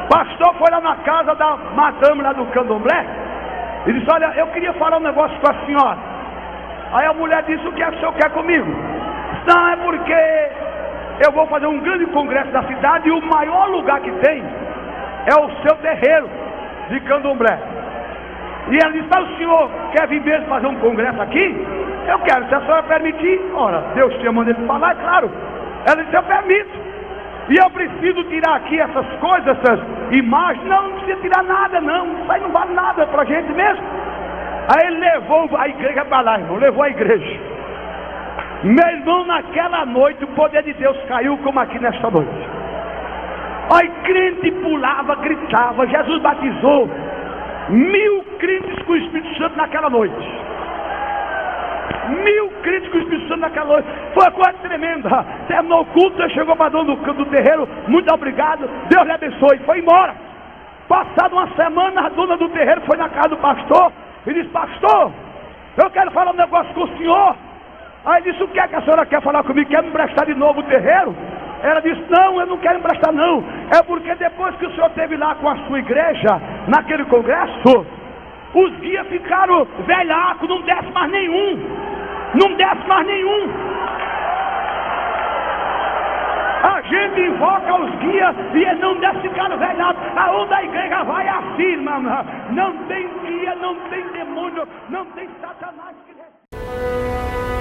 Pastor foi lá na casa da madame lá do candomblé e disse, olha, eu queria falar um negócio com a senhora. Aí a mulher disse, o que o senhor quer comigo? Não, é porque eu vou fazer um grande congresso da cidade e o maior lugar que tem é o seu terreiro de candomblé. E ela disse, o senhor quer vir mesmo fazer um congresso aqui? Eu quero, se a senhora permitir. Ora, Deus tinha mandado ele falar, é claro. Ela disse, eu permito. E eu preciso tirar aqui essas coisas, essas imagens. Não, não precisa tirar nada não, isso aí não vale nada pra gente mesmo. Aí ele levou a igreja para lá, irmão, levou a igreja. Meu irmão, naquela noite o poder de Deus caiu como aqui nesta noite. Aí crente pulava, gritava, Jesus batizou 1000 crentes com o Espírito Santo naquela noite. 1000 crentes com o Espírito Santo naquela noite. Foi uma coisa tremenda. Terminou o culto, chegou para dono do terreiro, muito obrigado, Deus lhe abençoe, foi embora. Passada uma semana, a dona do terreiro foi na casa do pastor e disse, pastor, eu quero falar um negócio com o senhor. Aí disse, o que é que a senhora quer falar comigo? Quer me emprestar de novo o terreiro? Ela disse, não, eu não quero emprestar não. É porque depois que o senhor esteve lá com a sua igreja, naquele congresso, os guias ficaram velhacos, não desce mais nenhum. Não desce mais nenhum. A gente invoca os guias e eles não desce, ficaram velhacos. Aonde a igreja vai assim, irmão. Não tem guia, não tem demônio, não tem Satanás que desce.